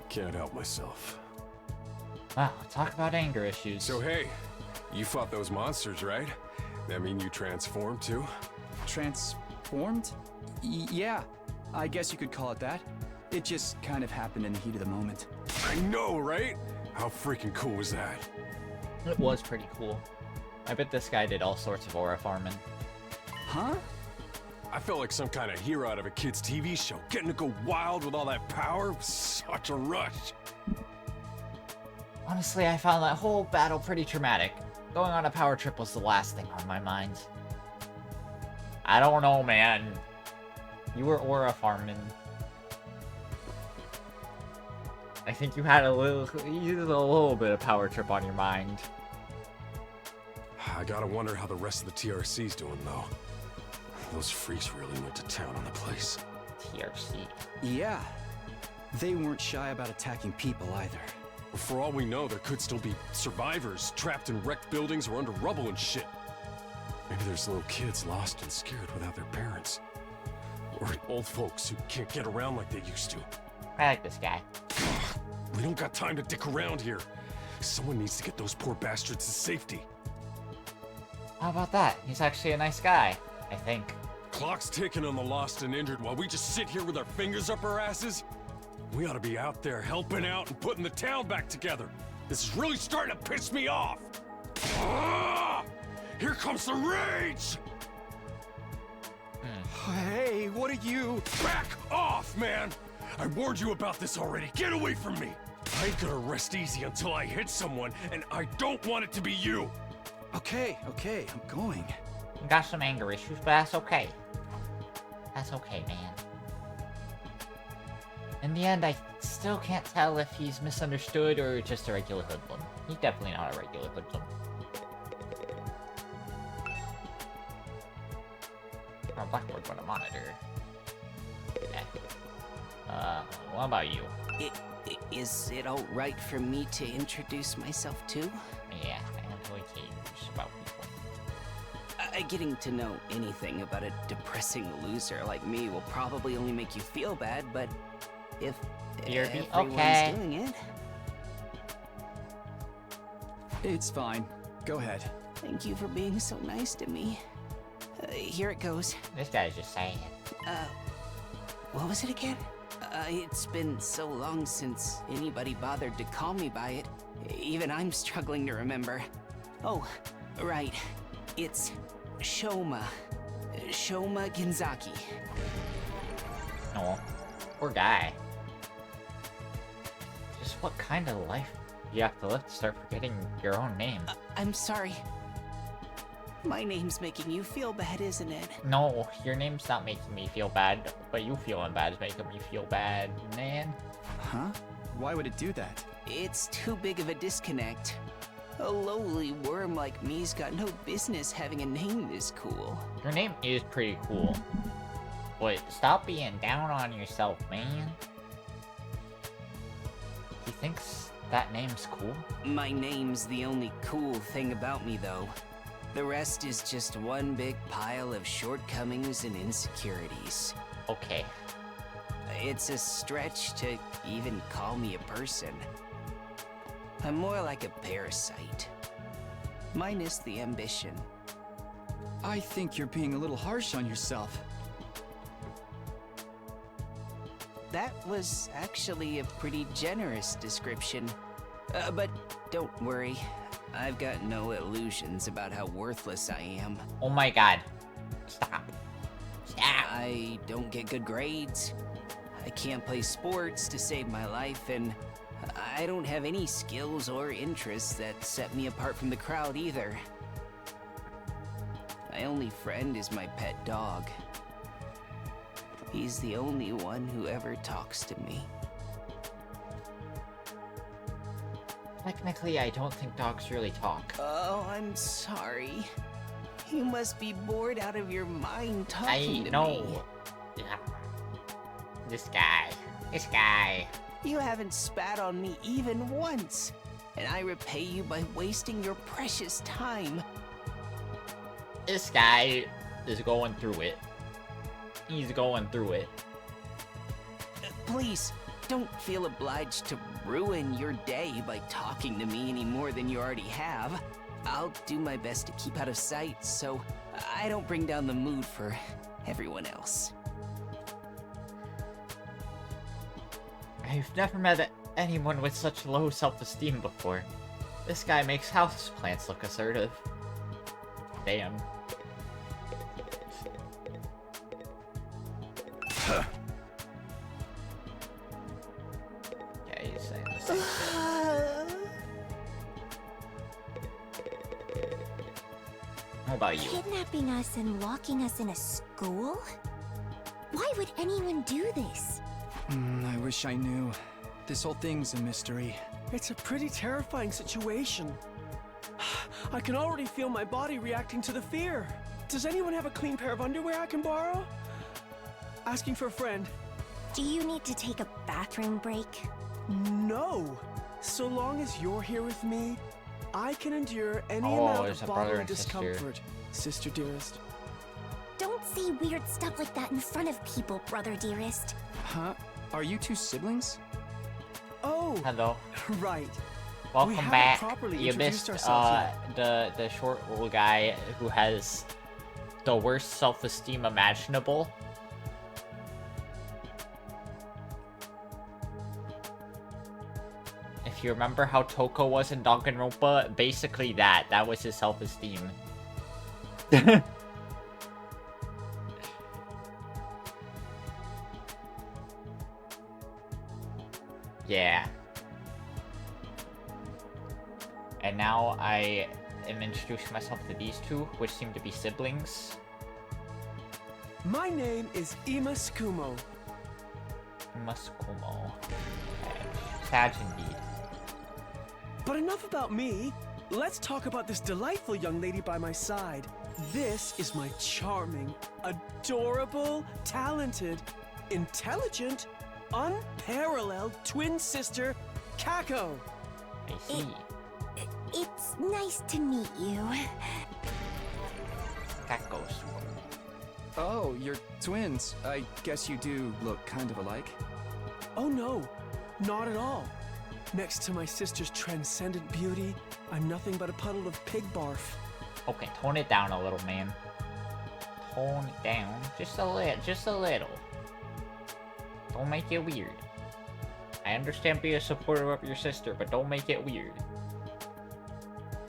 Can't help myself. Wow, talk about anger issues. So hey, you fought those monsters, right? That mean you transformed too? Transformed? Yeah, I guess you could call it that. It just kind of happened in the heat of the moment. I know, right? How freaking cool was that? It was pretty cool. I bet this guy did all sorts of aura farming. Huh? I felt like some kind of hero out of a kid's TV show. Getting to go wild with all that power was such a rush. Honestly, I found that whole battle pretty traumatic. Going on a power trip was the last thing on my mind. I don't know, man. You were aura farming. I think you had a little bit of power trip on your mind. I gotta wonder how the rest of the TRC's doing, though. Those freaks really went to town on the place. TRC. Yeah. They weren't shy about attacking people either. For all we know, there could still be survivors trapped in wrecked buildings or under rubble and shit. Maybe there's little kids lost and scared without their parents. Or old folks who can't get around like they used to. I like this guy. We don't got time to dick around here. Someone needs to get those poor bastards to safety. How about that? He's actually a nice guy, I think. Clock's ticking on the lost and injured while we just sit here with our fingers up our asses. We ought to be out there helping out and putting the town back together. This is really starting to piss me off. Ah! Here comes the rage! Hey, what are you? Back off, man! I warned you about this already. Get away from me! I ain't gonna rest easy until I hit someone, and I don't want it to be you! Okay, I'm going. You got some anger issues, but that's okay. That's okay, man. In the end, I still can't tell if he's misunderstood or just a regular hoodlum. He's definitely not a regular hoodlum. Oh, Blackboard on a monitor. Okay. What about you? Is it alright for me to introduce myself too? Yeah, I don't really care about people. Getting to know anything about a depressing loser like me will probably only make you feel bad, but if BRB? everyone's Okay. doing it... It's fine. Go ahead. Thank you for being so nice to me. Here it goes. This guy's just saying. What was it again? It's been so long since anybody bothered to call me by it. Even I'm struggling to remember. Oh, right. It's Shoma. Shoma Genzaki. Oh, poor guy. Just what kind of life do you have to live to start forgetting your own name? I'm sorry. My name's making you feel bad, isn't it? No, your name's not making me feel bad, but you feeling bad is making me feel bad, man. Huh? Why would it do that? It's too big of a disconnect. A lowly worm like me's got no business having a name this cool. Your name is pretty cool. But stop being down on yourself, man. He thinks that name's cool? My name's the only cool thing about me, though. The rest is just one big pile of shortcomings and insecurities. Okay. It's a stretch to even call me a person. I'm more like a parasite. Minus the ambition. I think you're being a little harsh on yourself. That was actually a pretty generous description. But don't worry. I've got no illusions about how worthless I am. Oh my god. Stop. Stop. I don't get good grades. I can't play sports to save my life, and I don't have any skills or interests that set me apart from the crowd either. My only friend is my pet dog. He's the only one who ever talks to me. Technically, I don't think dogs really talk. Oh, I'm sorry. You must be bored out of your mind talking I to me. know. Yeah. This guy. You haven't spat on me even once, and I repay you by wasting your precious time. This guy is going through it. He's going through it. Please, don't feel obliged to ruin your day by talking to me any more than you already have. I'll do my best to keep out of sight so I don't bring down the mood for everyone else. I've never met anyone with such low self-esteem before. This guy makes houseplants look assertive. Damn. Yeah, he's saying the same thing. How about you? Kidnapping us and locking us in a school? Why would anyone do this? I wish I knew. This whole thing's a mystery. It's a pretty terrifying situation. I can already feel my body reacting to the fear. Does anyone have a clean pair of underwear I can borrow? Asking for a friend. Do you need to take a bathroom break? No. So long as you're here with me, I can endure any Oh, amount there's of a brother bodily and sister. discomfort, sister dearest. Don't say weird stuff like that in front of people, brother dearest. Huh? Are you two siblings? Oh, Hello. right. Welcome haven't back. properly You introduced missed ourselves the short little guy who has the worst self-esteem imaginable. If you remember how Toko was in Danganronpa, basically that was his self-esteem. Yeah. And now I am introducing myself to these two, which seem to be siblings. My name is Ima Tsukumo. Muskumo. Okay. Sad indeed. But enough about me. Let's talk about this delightful young lady by my side. This is my charming, adorable, talented, intelligent, unparalleled twin sister, Kako. I see. It's nice to meet you. Kakos. Oh, you're twins. I guess you do look kind of alike. Oh no, not at all. Next to my sister's transcendent beauty, I'm nothing but a puddle of pig barf. Okay, tone it down a little, man. Tone it down. Just a little. Don't make it weird. I understand being a supporter of your sister, but don't make it weird.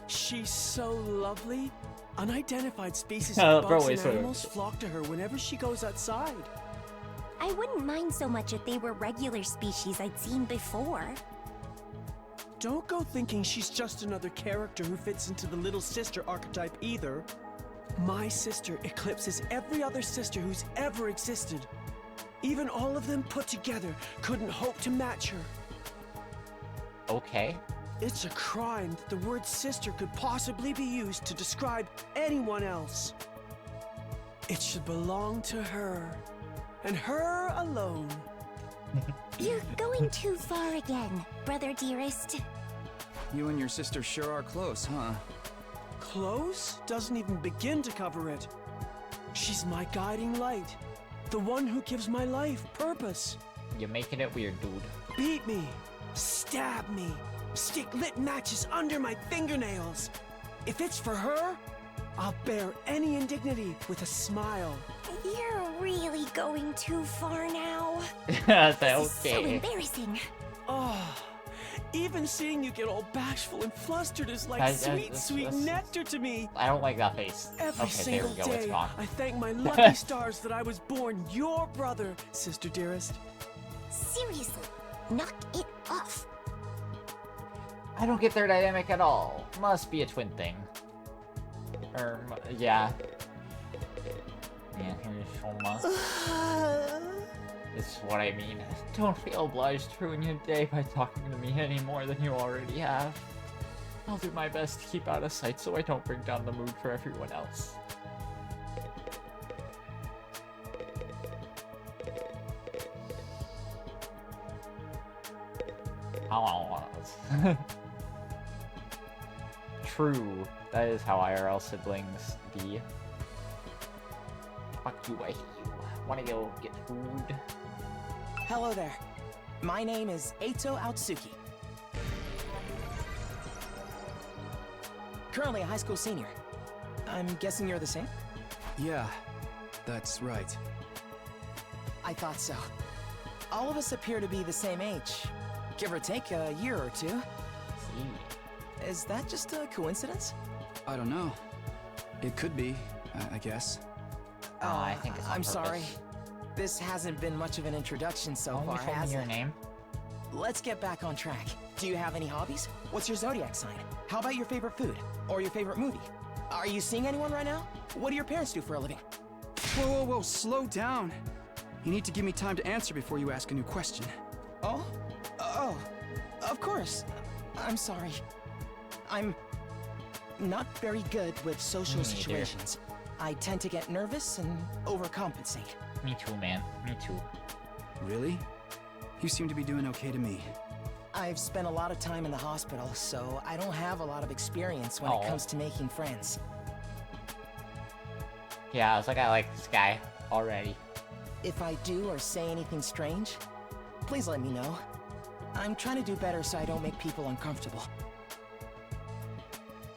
She's so lovely. Unidentified species Bro, of bugs wait, and sorry. animals flock to her whenever she goes outside. I wouldn't mind so much if they were regular species I'd seen before. Don't go thinking she's just another character who fits into the little sister archetype either. My sister eclipses every other sister who's ever existed. Even all of them put together couldn't hope to match her. Okay. It's a crime that the word sister could possibly be used to describe anyone else. It should belong to her, and her alone. You're going too far again, brother dearest. You and your sister sure are close, huh? Close doesn't even begin to cover it. She's my guiding light, the one who gives my life purpose. You're making it weird, dude. Beat me, stab me, stick lit matches under my fingernails. If it's for her, I'll bear any indignity with a smile. You're really going too far now. That's This is so okay. embarrassing. Oh, even seeing you get all bashful and flustered is like sweet nectar to me. I don't like that face. Every Okay, there single we go. It's day, gone. I thank my lucky stars that I was born your brother, sister dearest. Seriously, knock it off. I don't get their dynamic at all. Must be a twin thing. Yeah. Yeah, here's Shoma. This is what I mean. Don't feel obliged to ruin your day by talking to me any more than you already have. I'll do my best to keep out of sight so I don't bring down the mood for everyone else. True. That is how IRL siblings be. Fuck you, I hate you. Wanna go get food? Hello there. My name is Eito Aotsuki. Currently a high school senior. I'm guessing you're the same? Yeah, that's right. I thought so. All of us appear to be the same age. Give or take a year or two. Is that just a coincidence? I don't know. It could be, I guess. Oh, I think it's on I'm purpose. sorry. This hasn't been much of an introduction so Only far, told me has your it? name. Let's get back on track. Do you have any hobbies? What's your zodiac sign? How about your favorite food? Or your favorite movie? Are you seeing anyone right now? What do your parents do for a living? Whoa, slow down. You need to give me time to answer before you ask a new question. Oh? Oh, of course. I'm sorry. I'm not very good with social Me neither. situations. I tend to get nervous and overcompensate. Me too, man. Me too. Really? You seem to be doing okay to me. I've spent a lot of time in the hospital, so I don't have a lot of experience when Oh. it comes to making friends. Yeah, I was like, I like this guy already. If I do or say anything strange, please let me know. I'm trying to do better so I don't make people uncomfortable.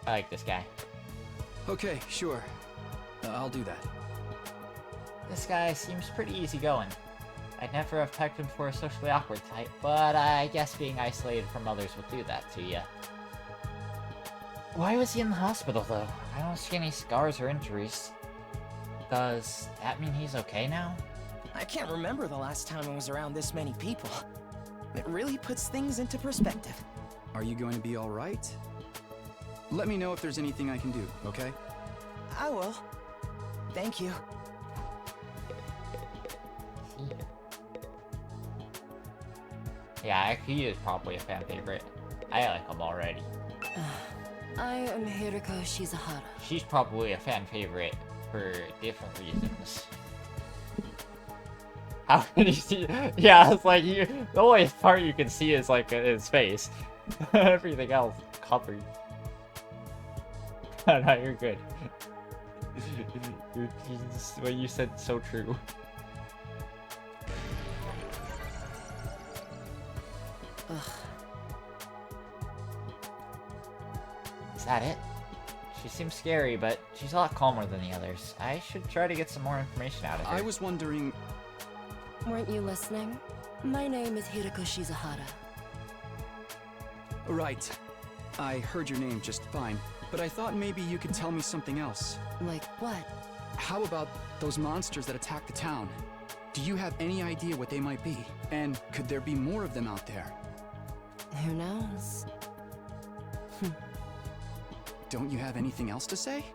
I like this guy. Okay, sure. I'll do that. This guy seems pretty easygoing. I'd never have pegged him for a socially awkward type, but I guess being isolated from others will do that to you. Why was he in the hospital, though? I don't see any scars or injuries. Does that mean he's okay now? I can't remember the last time I was around this many people. It really puts things into perspective. Are you going to be all right? Let me know if there's anything I can do, okay? I will. Thank you. Yeah, he is probably a fan favorite. I like him already. I am Hiriko Shizuhara. She's probably a fan favorite for different reasons. How can you see? Yeah, it's like the only part you can see is like his face. Everything else covered. No, you're good. What you said so true. Ugh. Is that it? She seems scary, but she's a lot calmer than the others. I should try to get some more information out of her. I was wondering... Weren't you listening? My name is Hiriko Shizuhara. Right. I heard your name just fine, but I thought maybe you could tell me something else. Like what? How about those monsters that attacked the town? Do you have any idea what they might be? And could there be more of them out there? Who knows? Don't you have anything else to say?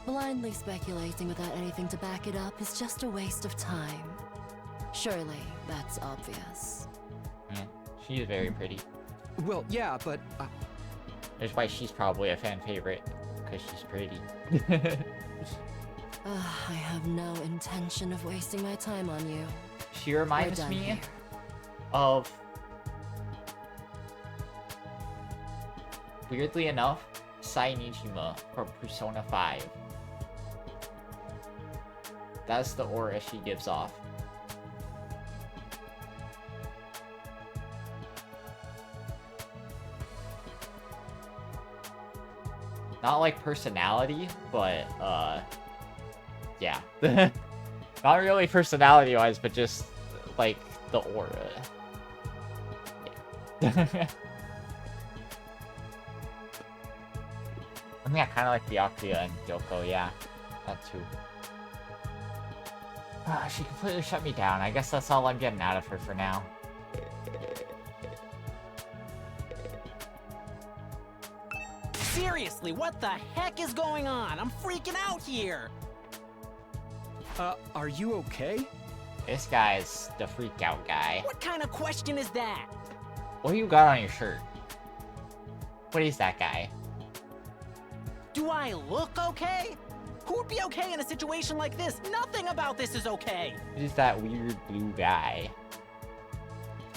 Blindly speculating without anything to back it up is just a waste of time. Surely, that's obvious. Yeah, she is very pretty. Well, yeah, but... That's why she's probably a fan favorite, because she's pretty. I have no intention of wasting my time on you. She reminds done me here. of... Weirdly enough, Sai Nijima from Persona 5. That's the aura she gives off. Not like personality, but yeah. Not really personality-wise, but just like the aura. Yeah. I mean, I kind of like Byakuya and Yoko, yeah. That too. She completely shut me down. I guess that's all I'm getting out of her for now. Seriously, what the heck is going on? I'm freaking out here! Are you okay? This guy's the freak out guy. What kind of question is that? What do you got on your shirt? What is that guy? Do I look okay? Who would be okay in a situation like this? Nothing about this is okay! What is that weird blue guy?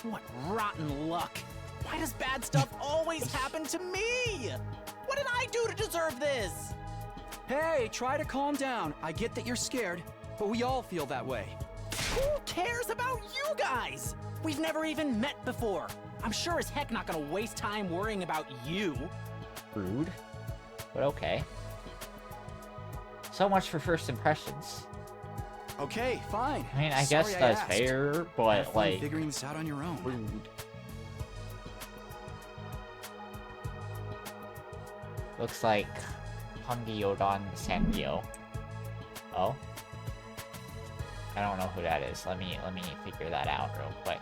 What rotten luck! Why does bad stuff always happen to me? What did I do to deserve this? Hey, try to calm down. I get that you're scared, but we all feel that way. Who cares about you guys? We've never even met before. I'm sure as heck not gonna waste time worrying about you. Rude. But okay. So much for first impressions. Okay, fine. I mean, I Sorry guess I that's asked. fair, Have but fun like... figuring this out on your own. Rude. Looks like Hungi Odon Sanrio. Oh? I don't know who that is. Let me figure that out real quick.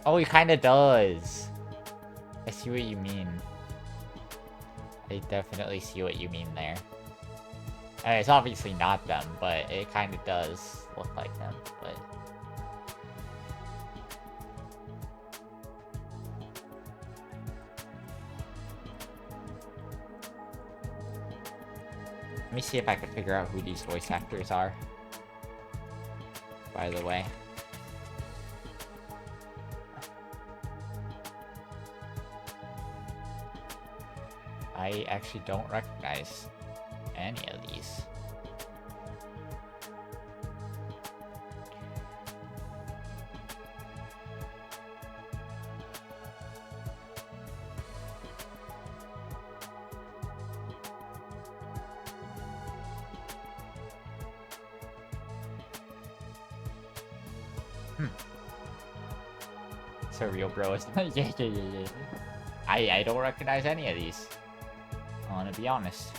Oh, he kinda does. I see what you mean. I definitely see what you mean there. I mean, it's obviously not them, but it kinda does look like them, but... Let me see if I can figure out who these voice actors are. By the way. I actually don't recognize any of these. So real bro is yeah. I don't recognize any of these. I wanna be honest.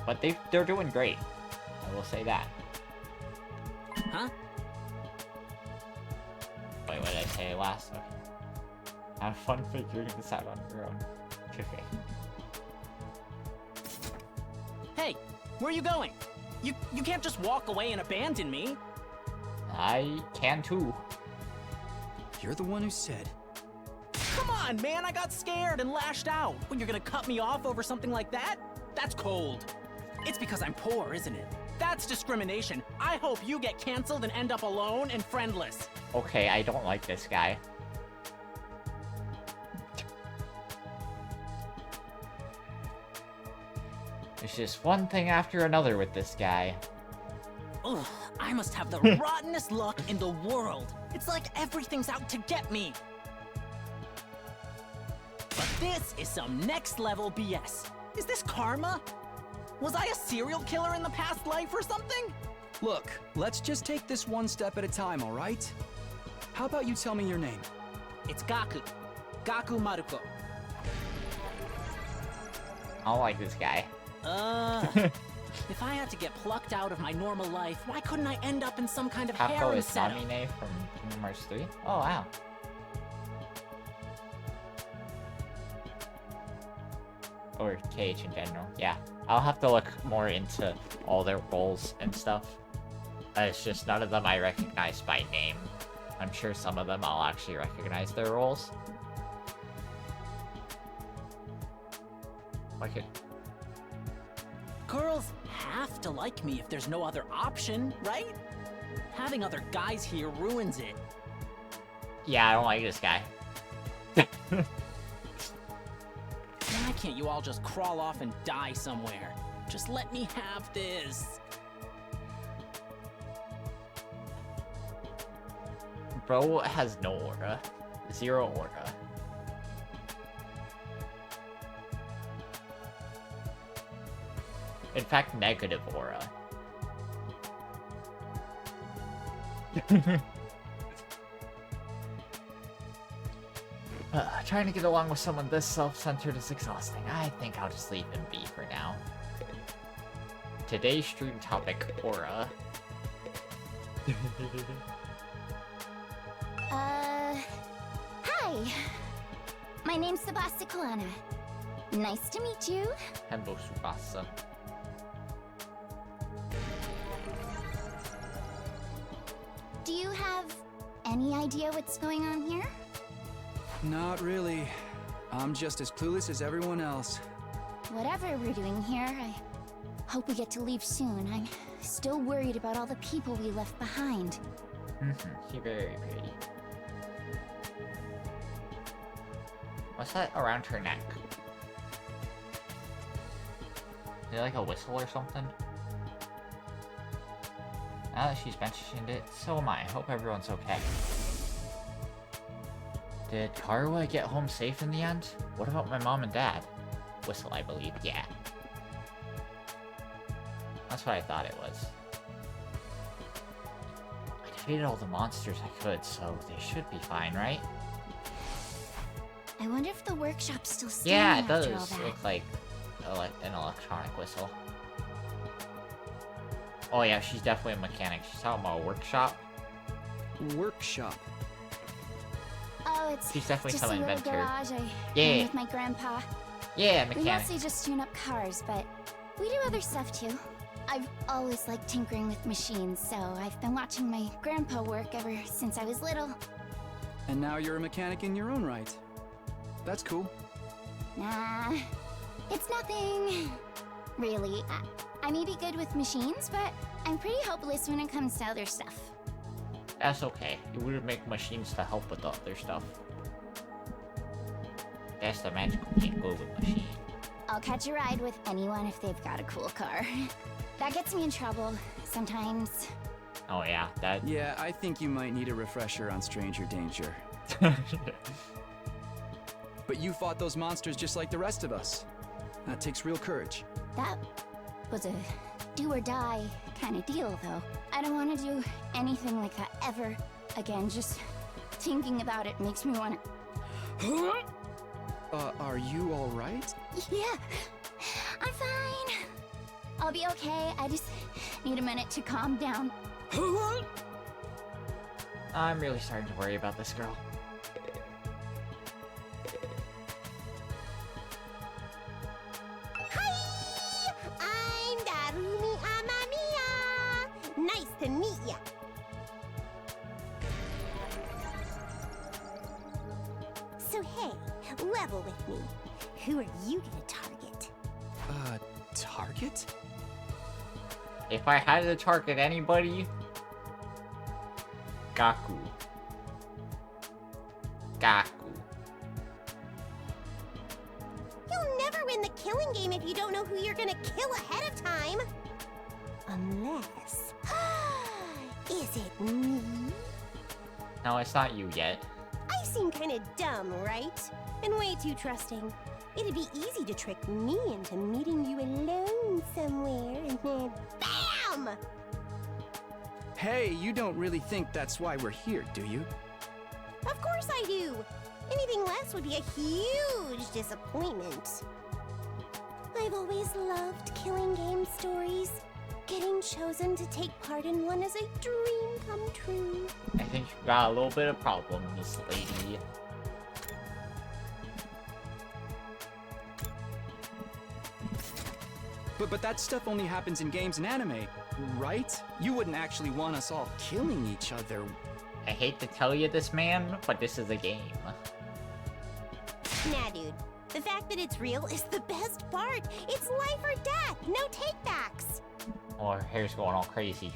But they're doing great. I will say that. Huh? Wait, what did I say last? Okay. Have fun figuring this out on your own. Okay. Hey, where are you going? You can't just walk away and abandon me. I can too. You're the one who said. Come on, man, I got scared and lashed out. When you're gonna cut me off over something like that? That's cold. It's because I'm poor, isn't it? That's discrimination. I hope you get canceled and end up alone and friendless. Okay, I don't like this guy. There's just one thing after another with this guy. Ugh, I must have the rottenest luck in the world. It's like everything's out to get me. But this is some next level BS. Is this karma? Was I a serial killer in the past life or something? Look, let's just take this one step at a time, all right? How about you tell me your name? It's Gaku. Gaku Maruko. I don't like this guy. If I had to get plucked out of my normal life, why couldn't I end up in some kind of Kako harem is setup? Samine from Kingdom Hearts 3? Oh, wow. Or KH in general, yeah. I'll have to look more into all their roles and stuff. It's just none of them I recognize by name. I'm sure some of them I'll actually recognize their roles. Like it. Girls have to like me if there's no other option, right? Having other guys here ruins it. Yeah, I don't like this guy. Why can't you all just crawl off and die somewhere? Just let me have this. Bro has no aura. Zero aura. In fact, negative aura. Trying to get along with someone this self-centered is exhausting. I think I'll just leave him be for now. Today's stream topic, aura. Hi. My name's Tsubasa Kalana. Nice to meet you. Hello, Tsubasa. Do you have any idea what's going on here? Not really. I'm just as clueless as everyone else. Whatever we're doing here, I hope we get to leave soon. I'm still worried about all the people we left behind. She's very pretty. What's that around her neck? Is it like a whistle or something? Now that she's mentioned it, so am I. Hope everyone's okay. Did Karuha get home safe in the end? What about my mom and dad? Whistle, I believe. Yeah. That's what I thought it was. I defeated all the monsters I could, so they should be fine, right? I wonder if the workshop's still Yeah, standing it after all does that. look like an electronic whistle. Oh yeah, she's definitely a mechanic. She's talking about a workshop. Workshop. Oh, it's She's definitely just some a little inventor. garage I Yeah. run with my grandpa. Yeah, We mechanic. mostly just tune up cars, but we do other stuff too. I've always liked tinkering with machines, so I've been watching my grandpa work ever since I was little. And now you're a mechanic in your own right. That's cool. Nah, it's nothing. Really, I may be good with machines, but I'm pretty hopeless when it comes to other stuff. That's okay. You would make machines to help with the other stuff. That's the magical can't go with machine. I'll catch a ride with anyone if they've got a cool car. That gets me in trouble sometimes. Oh yeah, that. Yeah, I think you might need a refresher on Stranger Danger. But you fought those monsters just like the rest of us. That takes real courage. That was a do or die kind of deal, though. I don't want to do anything like that ever again. Just thinking about it makes me want to... Are you all right? Yeah, I'm fine. I'll be okay. I just need a minute to calm down. I'm really starting to worry about this girl. Hi! I'm Darumi Amamiya! Nice to meet ya! So hey, level with me. Who are you gonna target? Target? If I had to target anybody, Gaku. Gaku. You'll never win the killing game if you don't know who you're gonna kill ahead of time. Unless... Is it me? No, it's not you yet. I seem kinda dumb, right? And way too trusting. It'd be easy to trick me into meeting you alone somewhere and then BAM! Hey, you don't really think that's why we're here, do you? Of course I do! Anything less would be a huge disappointment. I've always loved killing game stories. Getting chosen to take part in one is a dream come true. I think you got a little bit of problems, lady. But that stuff only happens in games and anime, right? You wouldn't actually want us all killing each other. I hate to tell you this, man, but this is a game. Nah, dude. The fact that it's real is the best part. It's life or death, no takebacks. Or hair's going all crazy.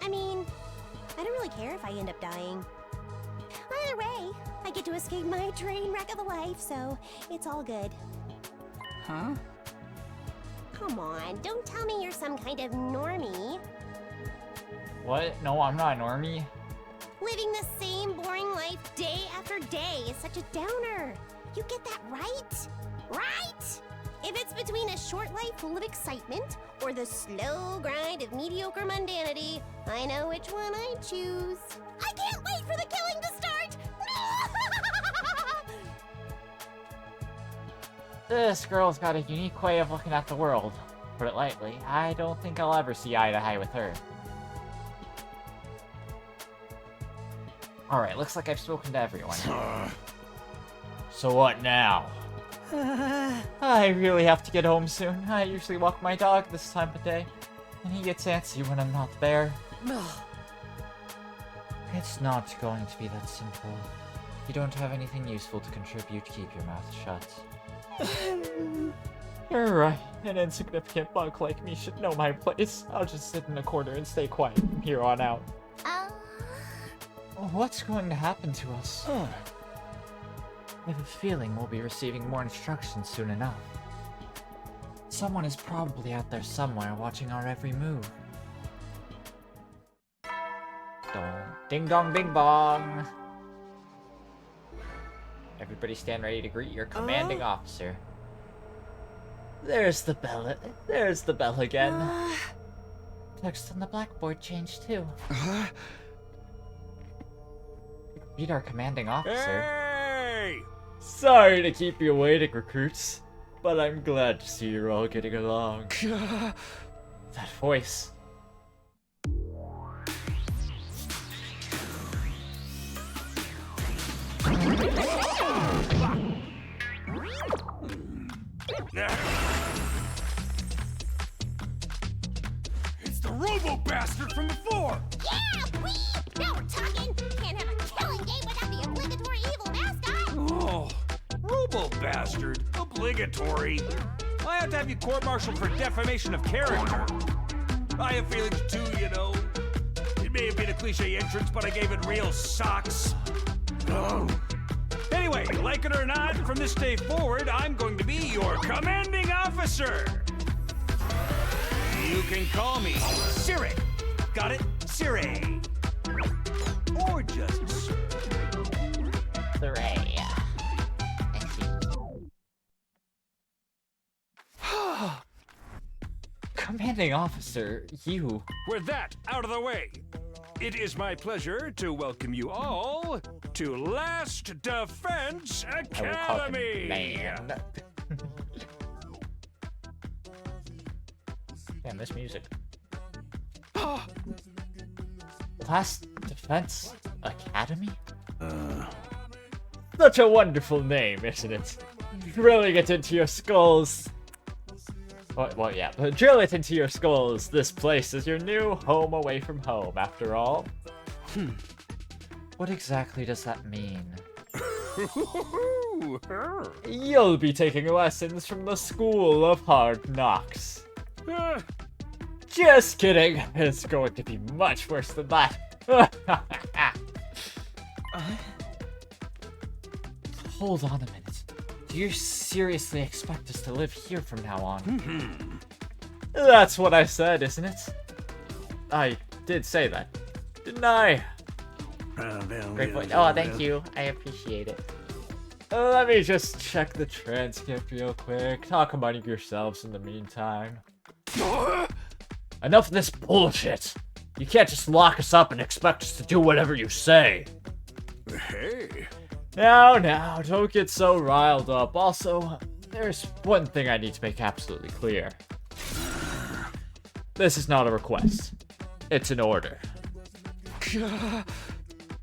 I mean, I don't really care if I end up dying. Either way, I get to escape my train wreck of a life, so it's all good. Huh? Come on, don't tell me you're some kind of normie. What? No, I'm not a normie. Living the same boring life day after day is such a downer. You get that right? Right? If it's between a short life full of excitement or the slow grind of mediocre mundanity, I know which one I choose. I can't wait for the killing to start! This girl's got a unique way of looking at the world. Put it lightly, I don't think I'll ever see eye to eye with her. Alright, looks like I've spoken to everyone. So what now? I really have to get home soon. I usually walk my dog this time of day, and he gets antsy when I'm not there. It's not going to be that simple. If you don't have anything useful to contribute, keep your mouth shut. You're right. An insignificant bug like me should know my place. I'll just sit in a corner and stay quiet from here on out. What's going to happen to us? I have a feeling we'll be receiving more instructions soon enough. Someone is probably out there somewhere watching our every move. Ding dong bing bong! Everybody stand ready to greet your commanding officer. There's the bell. There's the bell again. Text on the blackboard changed too. Meet our commanding officer. Hey! Sorry to keep you waiting, recruits, but I'm glad to see you're all getting along. That voice. It's the Robo-Bastard from before! Yeah, wee! Now we're talking! Can't have a killing game without the obligatory evil mascot! Oh, Robo-Bastard? Obligatory? I have to have you court-martialed for defamation of character. I have feelings too, you know. It may have been a cliche entrance, but I gave it real socks. Oh. Anyway, like it or not, from this day forward, I'm going to be your commanding officer. You can call me Siri. Got it? Siri. Or just Siri. Commanding officer, you. With that out of the way, it is my pleasure to welcome you all to Last Defense Academy. Man. Damn, this music. Last Defense Academy? Such a wonderful name, isn't it? Drilling it into your skulls. Well, yeah, but drill it into your skulls. This place is your new home away from home, after all. What exactly does that mean? You'll be taking lessons from the School of Hard Knocks. Just kidding. It's going to be much worse than that. Hold on a minute. Do you seriously expect us to live here from now on? That's what I said, isn't it? I did say that, didn't I? Great point. Oh, thank you. I appreciate it. Let me just check the transcript real quick. Talk among yourselves in the meantime. Enough of this bullshit. You can't just lock us up and expect us to do whatever you say. Hey. Now, don't get so riled up. Also, there's one thing I need to make absolutely clear. This is not a request. It's an order.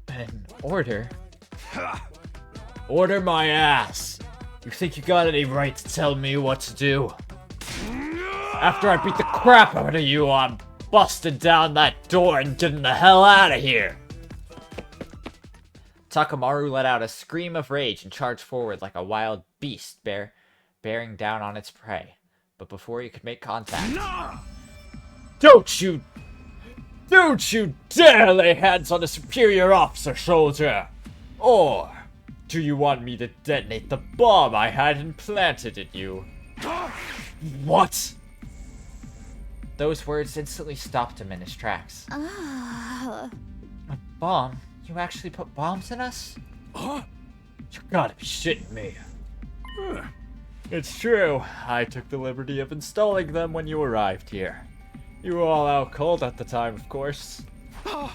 An order? Order my ass! You think you got any right to tell me what to do? After I beat the crap out of you, I'm busting down that door and getting the hell out of here! Takamaru let out a scream of rage and charged forward like a wild beast bearing down on its prey. But before he could make contact... Don't you dare lay hands on a superior officer, soldier! Or do you want me to detonate the bomb I had implanted in you? What? Those words instantly stopped him in his tracks. A bomb? You actually put bombs in us? Huh? You gotta be shitting me. It's true. I took the liberty of installing them when you arrived here. You were all out cold at the time, of course. Are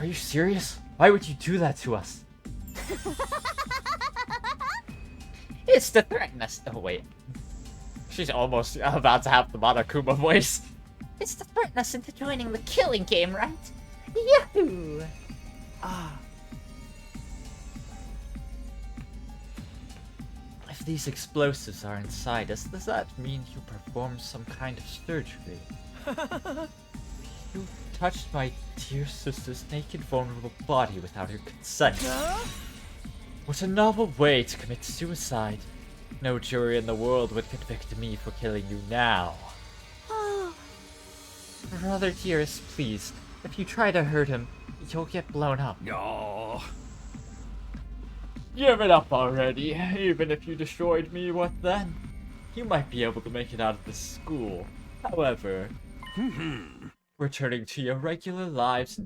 you serious? Why would you do that to us? It's to threaten us. Oh, wait. She's almost about to have the Monokuma voice. It's to threaten us into joining the killing game, right? Yahoo! If these explosives are inside us, does that mean you performed some kind of surgery? You touched my dear sister's naked, vulnerable body without her consent. What a novel way to commit suicide. No jury in the world would convict me for killing you now. Brother dearest, please. If you try to hurt him, you'll get blown up. No. Give it up already. Even if you destroyed me, what then? You might be able to make it out of this school. However, returning to your regular lives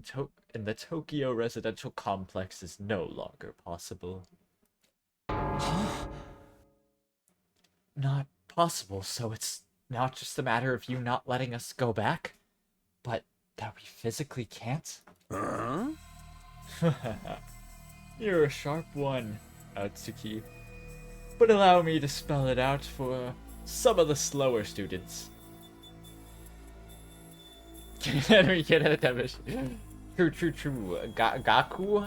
in the Tokyo residential complex is no longer possible. Not possible, so it's not just a matter of you not letting us go back, but that we physically can't? You're a sharp one, Atsuki. But allow me to spell it out for some of the slower students. Can we get a demonstration? True. Gaku?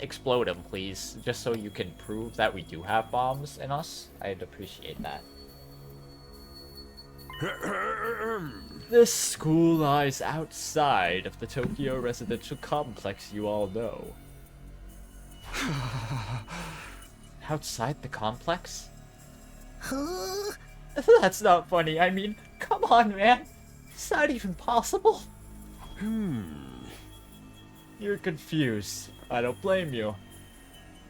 Explode him, please. Just so you can prove that we do have bombs in us. I'd appreciate that. This school lies outside of the Tokyo residential complex you all know. Outside the complex? That's not funny. I mean, come on, man. Is that even possible? You're confused. I don't blame you.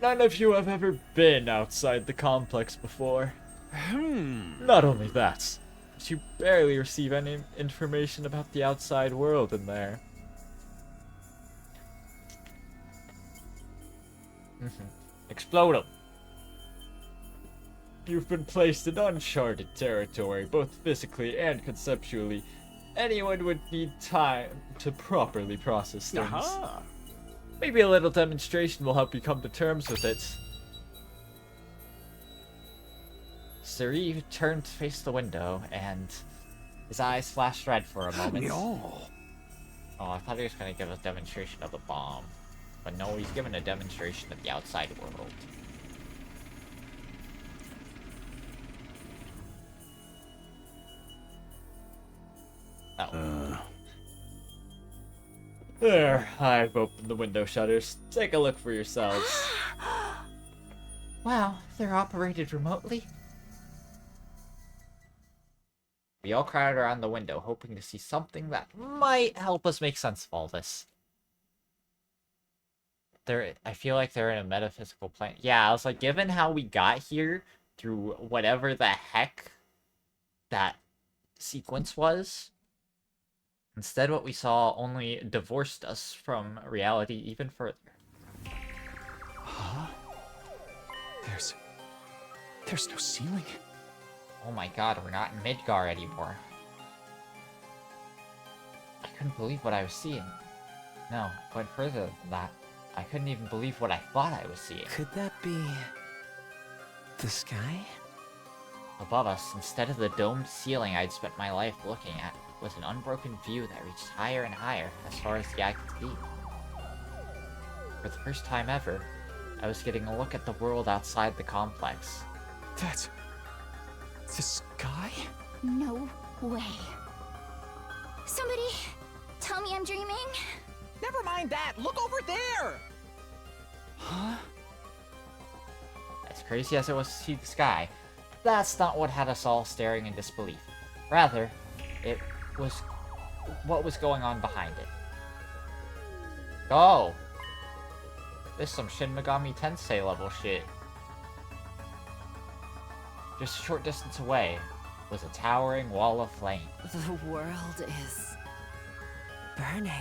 None of you have ever been outside the complex before. Not only that, but you barely receive any information about the outside world in there. Explode 'em. You've been placed in uncharted territory, both physically and conceptually. Anyone would need time to properly process things. Maybe a little demonstration will help you come to terms with it. Suri turned to face the window, and his eyes flashed red for a moment. Oh, I thought he was going to give a demonstration of the bomb. But no, he's giving a demonstration of the outside world. Oh. There, I've opened the window shutters. Take a look for yourselves. Wow, they're operated remotely? We all crowded around the window, hoping to see something that might help us make sense of all this. I feel like they're in a metaphysical plane. Yeah, I was like, given how we got here through whatever the heck that sequence was, instead what we saw only divorced us from reality even further. Huh? There's no ceiling. Oh my god, we're not in Midgar anymore. I couldn't believe what I was seeing. No, going further than that, I couldn't even believe what I thought I was seeing. Could that be the sky? Above us, instead of the domed ceiling I'd spent my life looking at, was an unbroken view that reached higher and higher as far as the eye could see. For the first time ever, I was getting a look at the world outside the complex. That's... the sky? No way. Somebody tell me I'm dreaming. Never mind that. Look over there. Huh? As crazy as it was to see the sky, that's not what had us all staring in disbelief. Rather, it was what was going on behind it. Oh! This is some Shin Megami Tensei level shit. Just a short distance away was a towering wall of flame. The world is burning.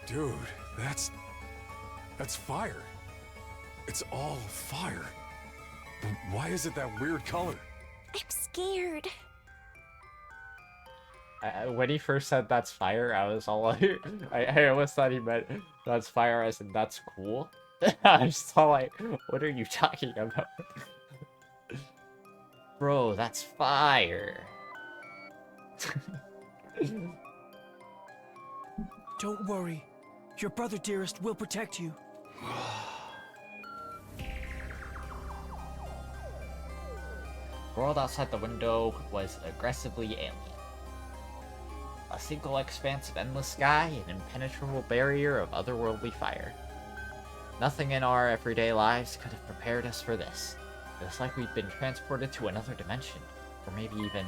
Dude, that's fire. It's all fire. But why is it that weird color? I'm scared. When he first said that's fire, I was all like, I almost thought he meant that's fire as in that's cool. I was all like, what are you talking about? Bro, that's fire. Don't worry. Your brother, dearest, will protect you. The world outside the window was aggressively alien. A single expanse of endless sky, an impenetrable barrier of otherworldly fire. Nothing in our everyday lives could have prepared us for this. It was like we'd been transported to another dimension, or maybe even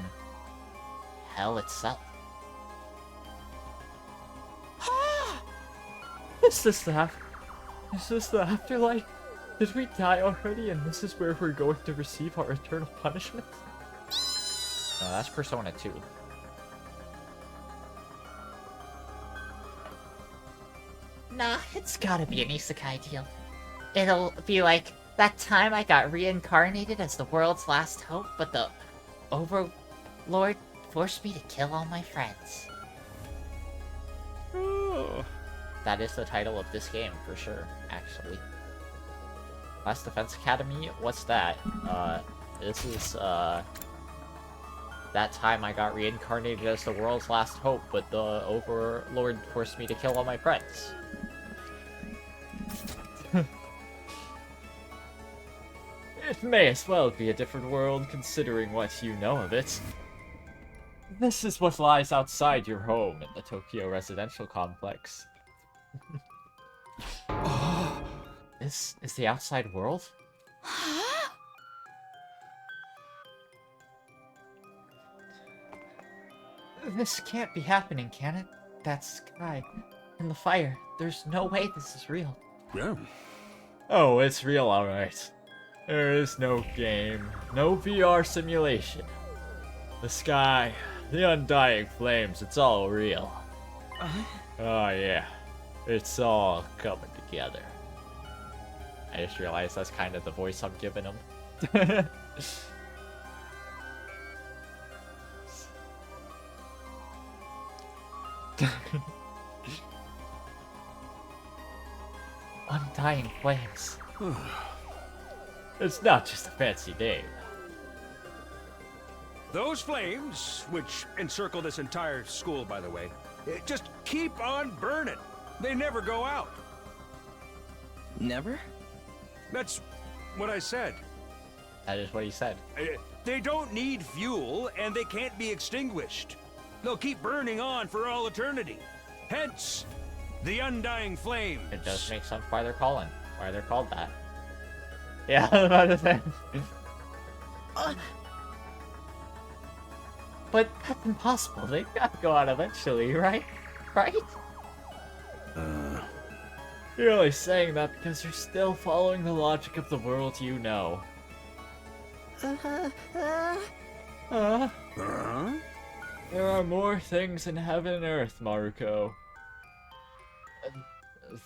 hell itself. Is this the afterlife? Did we die already and this is where we're going to receive our eternal punishment? No, that's Persona 2. Nah, it's gotta be an isekai deal. It'll be like that time I got reincarnated as the world's last hope, but the Overlord forced me to kill all my friends. That is the title of this game, for sure, actually. Last Defense Academy? What's that? This is, that time I got reincarnated as the world's last hope, but the Overlord forced me to kill all my friends. It may as well be a different world, considering what you know of it. This is what lies outside your home in the Tokyo residential complex. This is the outside world? This can't be happening, can it? That sky and the fire. There's no way this is real. Yeah. Oh, it's real, alright. There is no game, no VR simulation. The sky, the undying flames, it's all real. Oh yeah, it's all coming together. I just realized that's kind of the voice I'm giving him. Undying flames. It's not just a fancy name. Those flames, which encircle this entire school, by the way, just keep on burning. They never go out. Never? That's what I said. That is what he said. They don't need fuel, and they can't be extinguished. They'll keep burning on for all eternity. Hence, the undying flames. It does make sense why they're called that. Yeah, I was about to say. But that's impossible. They gotta go out eventually, right? Right? You're only saying that because you're still following the logic of the world you know. There are more things in heaven and earth, Maruko.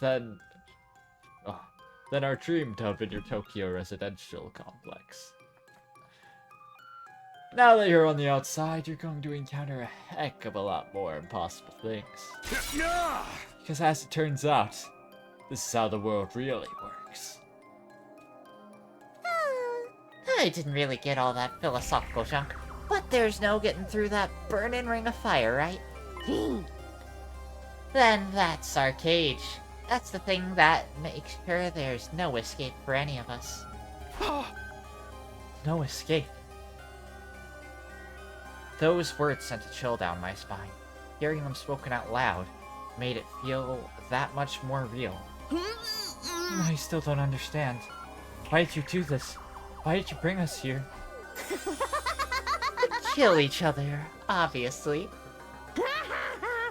Than are dreamed of in your Tokyo residential complex. Now that you're on the outside, you're going to encounter a heck of a lot more impossible things. Because as it turns out, this is how the world really works. I didn't really get all that philosophical junk, but there's no getting through that burning ring of fire, right? Then that's our cage. That's the thing that makes sure there's no escape for any of us. No escape. Those words sent a chill down my spine. Hearing them spoken out loud made it feel that much more real. I still don't understand. Why did you do this? Why did you bring us here? Kill each other, obviously.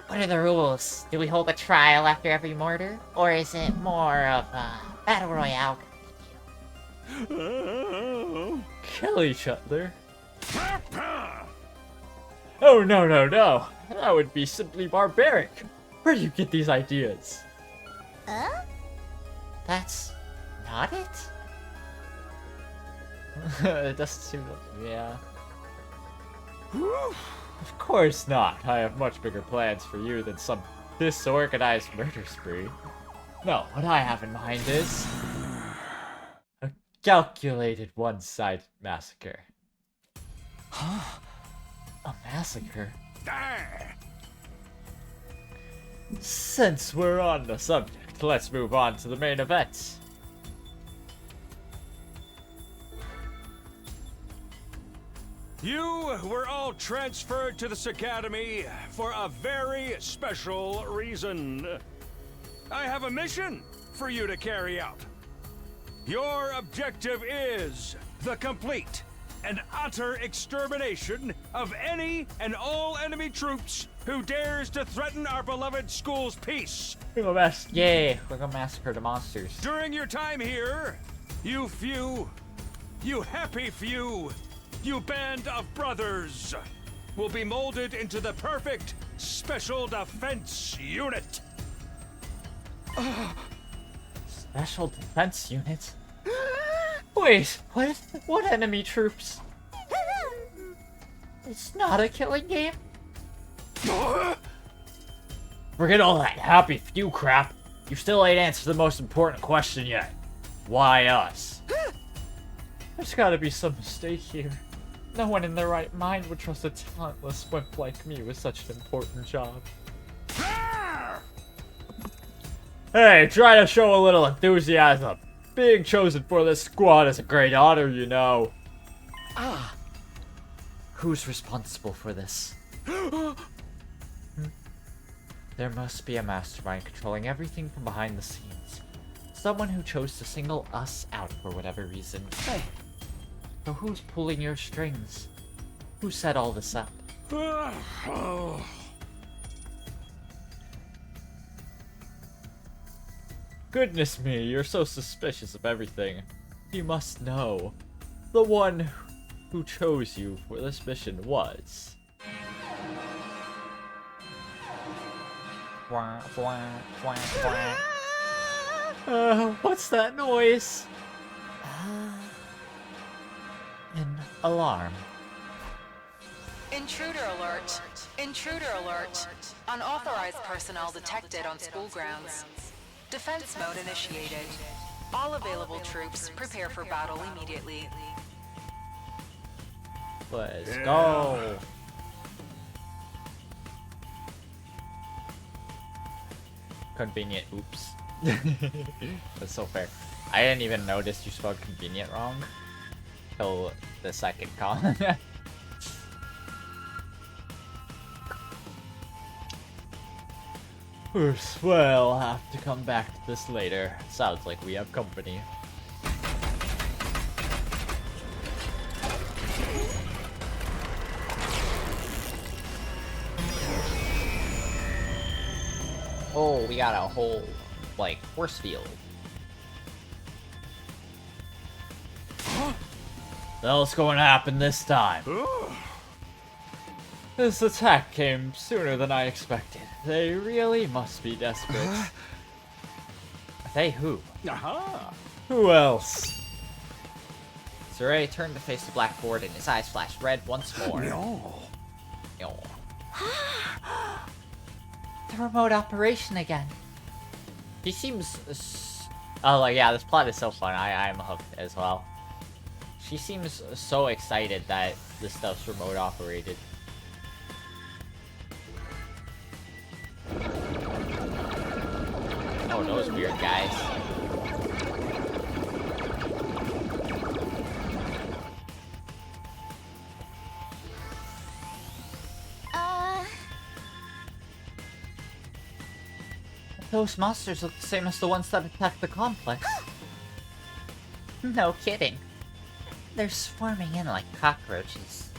What are the rules? Do we hold a trial after every murder? Or is it more of a battle royale? Kill each other? Oh, no, no, no. That would be simply barbaric. Where do you get these ideas? That's not it? It doesn't seem to... yeah. Of course not. I have much bigger plans for you than some disorganized murder spree. No, what I have in mind is... a calculated one-sided massacre. Huh? A massacre? Since we're on the subject, let's move on to the main event. You were all transferred to this academy for a very special reason. I have a mission for you to carry out. Your objective is the complete and utter extermination of any and all enemy troops who dares to threaten our beloved school's peace. We're gonna massacre the monsters. During your time here, you happy few, you band of brothers will be molded into the perfect special defense unit. Special defense unit? Wait, what? What enemy troops? It's not a killing game? Forget all that happy few crap. You still ain't answered the most important question yet. Why us? There's gotta be some mistake here. No one in their right mind would trust a talentless wimp like me with such an important job. Hey, try to show a little enthusiasm. Being chosen for this squad is a great honor, you know. Ah. Who's responsible for this? There must be a mastermind controlling everything from behind the scenes. Someone who chose to single us out for whatever reason. Hey. So who's pulling your strings? Who set all this up? Goodness me, you're so suspicious of everything. You must know. The one who chose you for this mission was... what's that noise? An alarm. Intruder alert! Intruder alert! Unauthorized personnel detected on school grounds. Defense mode initiated. All available troops prepare for battle immediately. Let's go! Convenient, oops. That's so fair. I didn't even notice you spelled convenient wrong till the second comment. Oops, well, I'll have to come back to this later. Sounds like we have company. Oh, we got a whole, like, force field. The hell's going to happen this time? This attack came sooner than I expected. They really must be desperate. They who? Aha! Who else? Saray turned to face the blackboard and his eyes flashed red once more. No. No. The remote operation again. He seems... oh, like, yeah, this plot is so fun. I'm hooked as well. She seems so excited that this stuff's remote operated. Oh, those weird guys. Those monsters look the same as the ones that attacked the complex. No kidding. They're swarming in like cockroaches.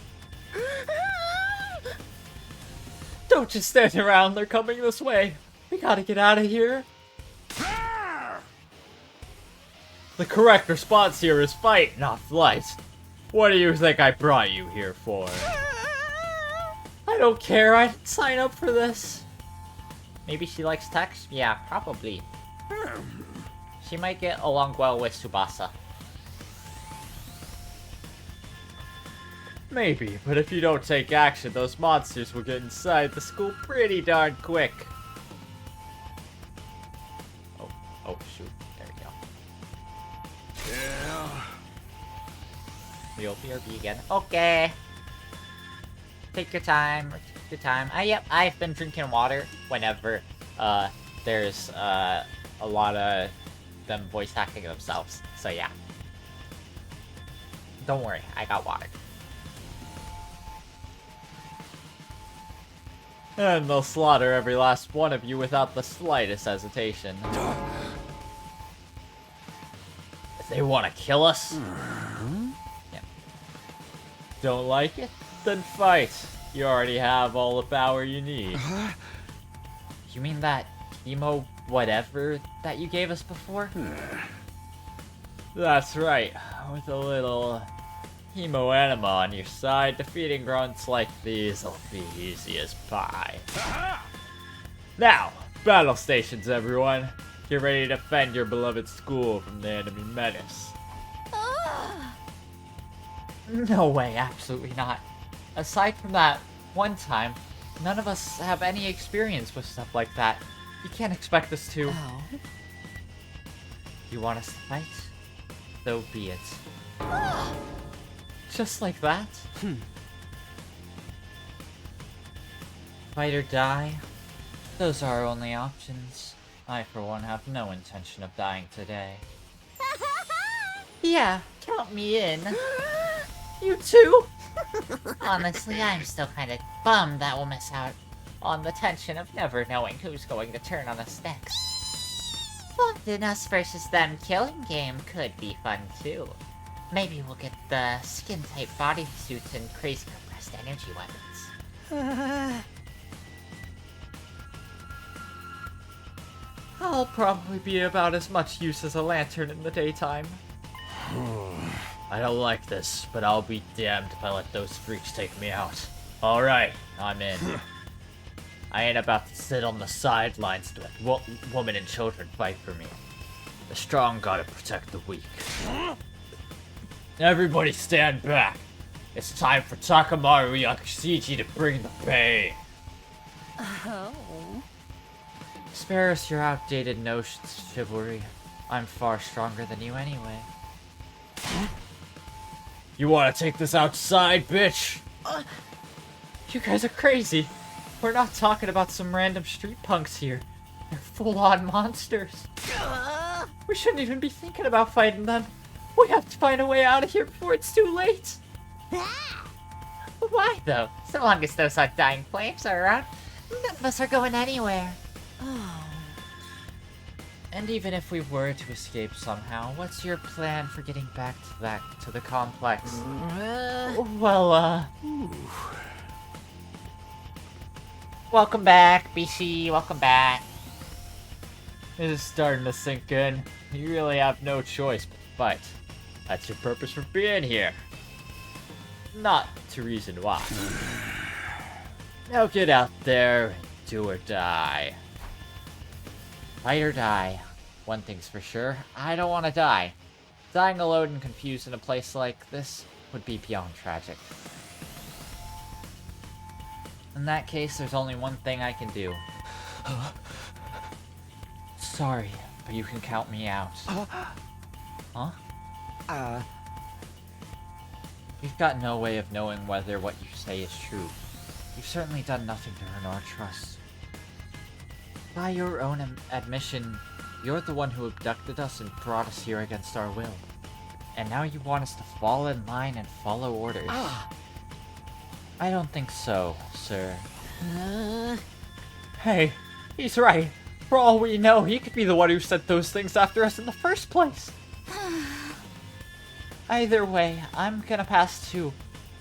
Don't just stand around, they're coming this way. We gotta get out of here. The correct response here is fight, not flight. What do you think I brought you here for? I don't care, I didn't sign up for this. Maybe she likes text? Yeah, probably. She might get along well with Tsubasa. Maybe, but if you don't take action, those monsters will get inside the school pretty darn quick. Oh shoot, there we go. Yeah. We'll BRB again. Okay. Take your time. Take your time. Yep, I've been drinking water whenever there's a lot of them voice acting themselves. So yeah. Don't worry, I got water. And they'll slaughter every last one of you without the slightest hesitation. If they want to kill us? Yeah. Don't like it? Then fight. You already have all the power you need. You mean that emo whatever that you gave us before? That's right. With a little Hemo Anima on your side, defeating grunts like these will be easy as pie. Now, battle stations, everyone. Get ready to defend your beloved school from the enemy menace. No way, absolutely not. Aside from that one time, none of us have any experience with stuff like that. You can't expect us to. Oh. You want us to fight? So be it. Just like that? Fight or die? Those are our only options. I, for one, have no intention of dying today. Yeah, count me in. You too? Honestly, I'm still kind of bummed that we'll miss out on the tension of never knowing who's going to turn on us next. But an us versus them killing game could be fun too. Maybe we'll get the skin-type bodysuits and crazy compressed energy weapons. I'll probably be about as much use as a lantern in the daytime. I don't like this, but I'll be damned if I let those freaks take me out. Alright, I'm in. I ain't about to sit on the sidelines to let women and children fight for me. The strong gotta protect the weak. Everybody stand back. It's time for Takamaru Yakushiji to bring the pain. Oh. Spare us your outdated notions, chivalry. I'm far stronger than you anyway. You wanna take this outside, bitch? You guys are crazy. We're not talking about some random street punks here. They're full-on monsters. We shouldn't even be thinking about fighting them. We have to find a way out of here before it's too late. Why though? So long as those undying flames are around, none of us are going anywhere. And even if we were to escape somehow, what's your plan for getting back to the complex? Welcome back, BC. Welcome back. This is starting to sink in. You really have no choice but to fight. That's your purpose for being here. Not to reason why. Now get out there and do or die. Fight or die. One thing's for sure, I don't want to die. Dying alone and confused in a place like this would be beyond tragic. In that case, there's only one thing I can do. Sorry, but you can count me out. Huh? We've got no way of knowing whether what you say is true. You've certainly done nothing to earn our trust. By your own admission, you're the one who abducted us and brought us here against our will. And now you want us to fall in line and follow orders. I don't think so, sir. Hey, he's right. For all we know, he could be the one who sent those things after us in the first place. Either way, I'm gonna pass too.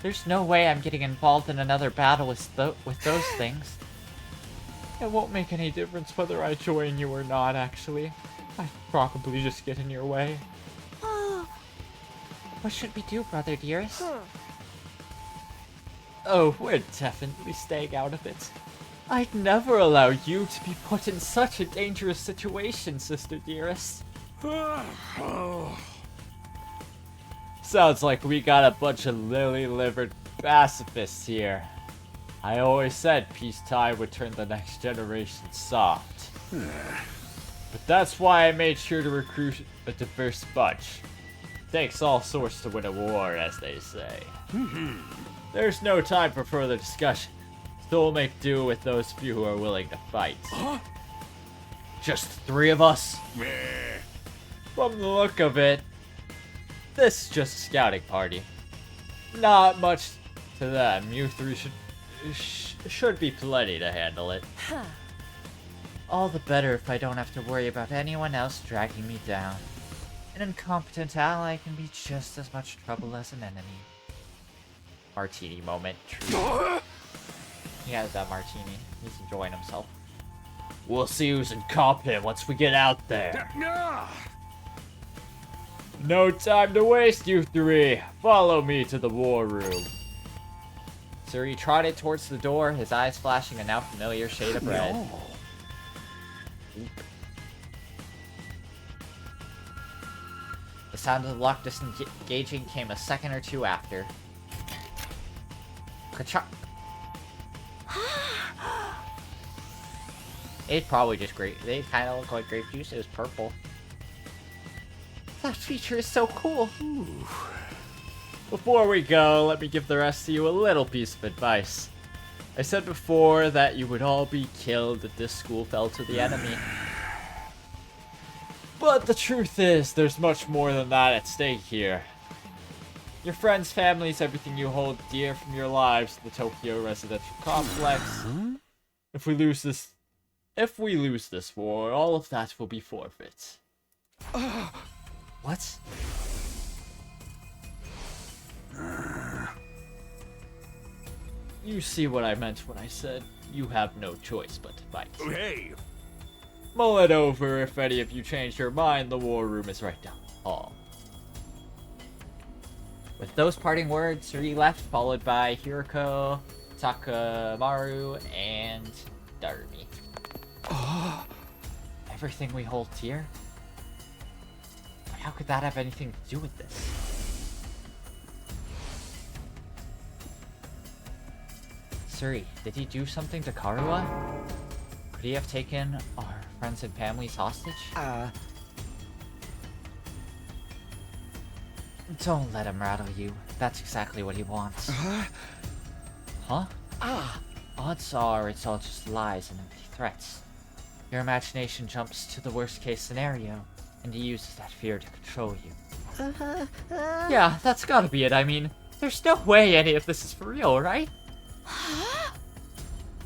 There's no way I'm getting involved in another battle with those things. It won't make any difference whether I join you or not, actually. I'd probably just get in your way. What should we do, brother dearest? Oh, we're definitely staying out of it. I'd never allow you to be put in such a dangerous situation, sister dearest. Sounds like we got a bunch of lily-livered pacifists here. I always said peacetime would turn the next generation soft. But that's why I made sure to recruit a diverse bunch. Takes all sorts to win a war, as they say. There's no time for further discussion, so we'll make do with those few who are willing to fight. Just 3 of us? From the look of it, this is just a scouting party. Not much to them. You 3 should be plenty to handle it. All the better if I don't have to worry about anyone else dragging me down. An incompetent ally can be just as much trouble as an enemy. Martini moment. True. He has that martini. He's enjoying himself. We'll see who's incompetent once we get out there. No time to waste, you 3. Follow me to the war room. Suri trotted towards the door, his eyes flashing a now familiar shade of red. The sound of the lock disengaging came a second or two after. Ka-chop! It's probably just grape. They kind of look like grape juice. It was purple. That feature is so cool. Ooh. Before we go, let me give the rest of you a little piece of advice. I said before that you would all be killed if this school fell to the enemy. But the truth is, there's much more than that at stake here. Your friends, families, everything you hold dear from your lives in the Tokyo residential complex. If we lose this war, all of that will be forfeit. What? You see what I meant when I said you have no choice but to fight. Hey! Mull it over. If any of you change your mind, the war room is right down the hall. With those parting words, Suri left, followed by Hiroko, Takamaru, and Darumi. Everything we hold dear? How could that have anything to do with this? Suri, did he do something to Karua? Could he have taken our friends and families hostage? Don't let him rattle you. That's exactly what he wants. Huh? Odds are it's all just lies and empty threats. Your imagination jumps to the worst case scenario, and he uses that fear to control you. Yeah, that's gotta be it. I mean, there's no way any of this is for real, right?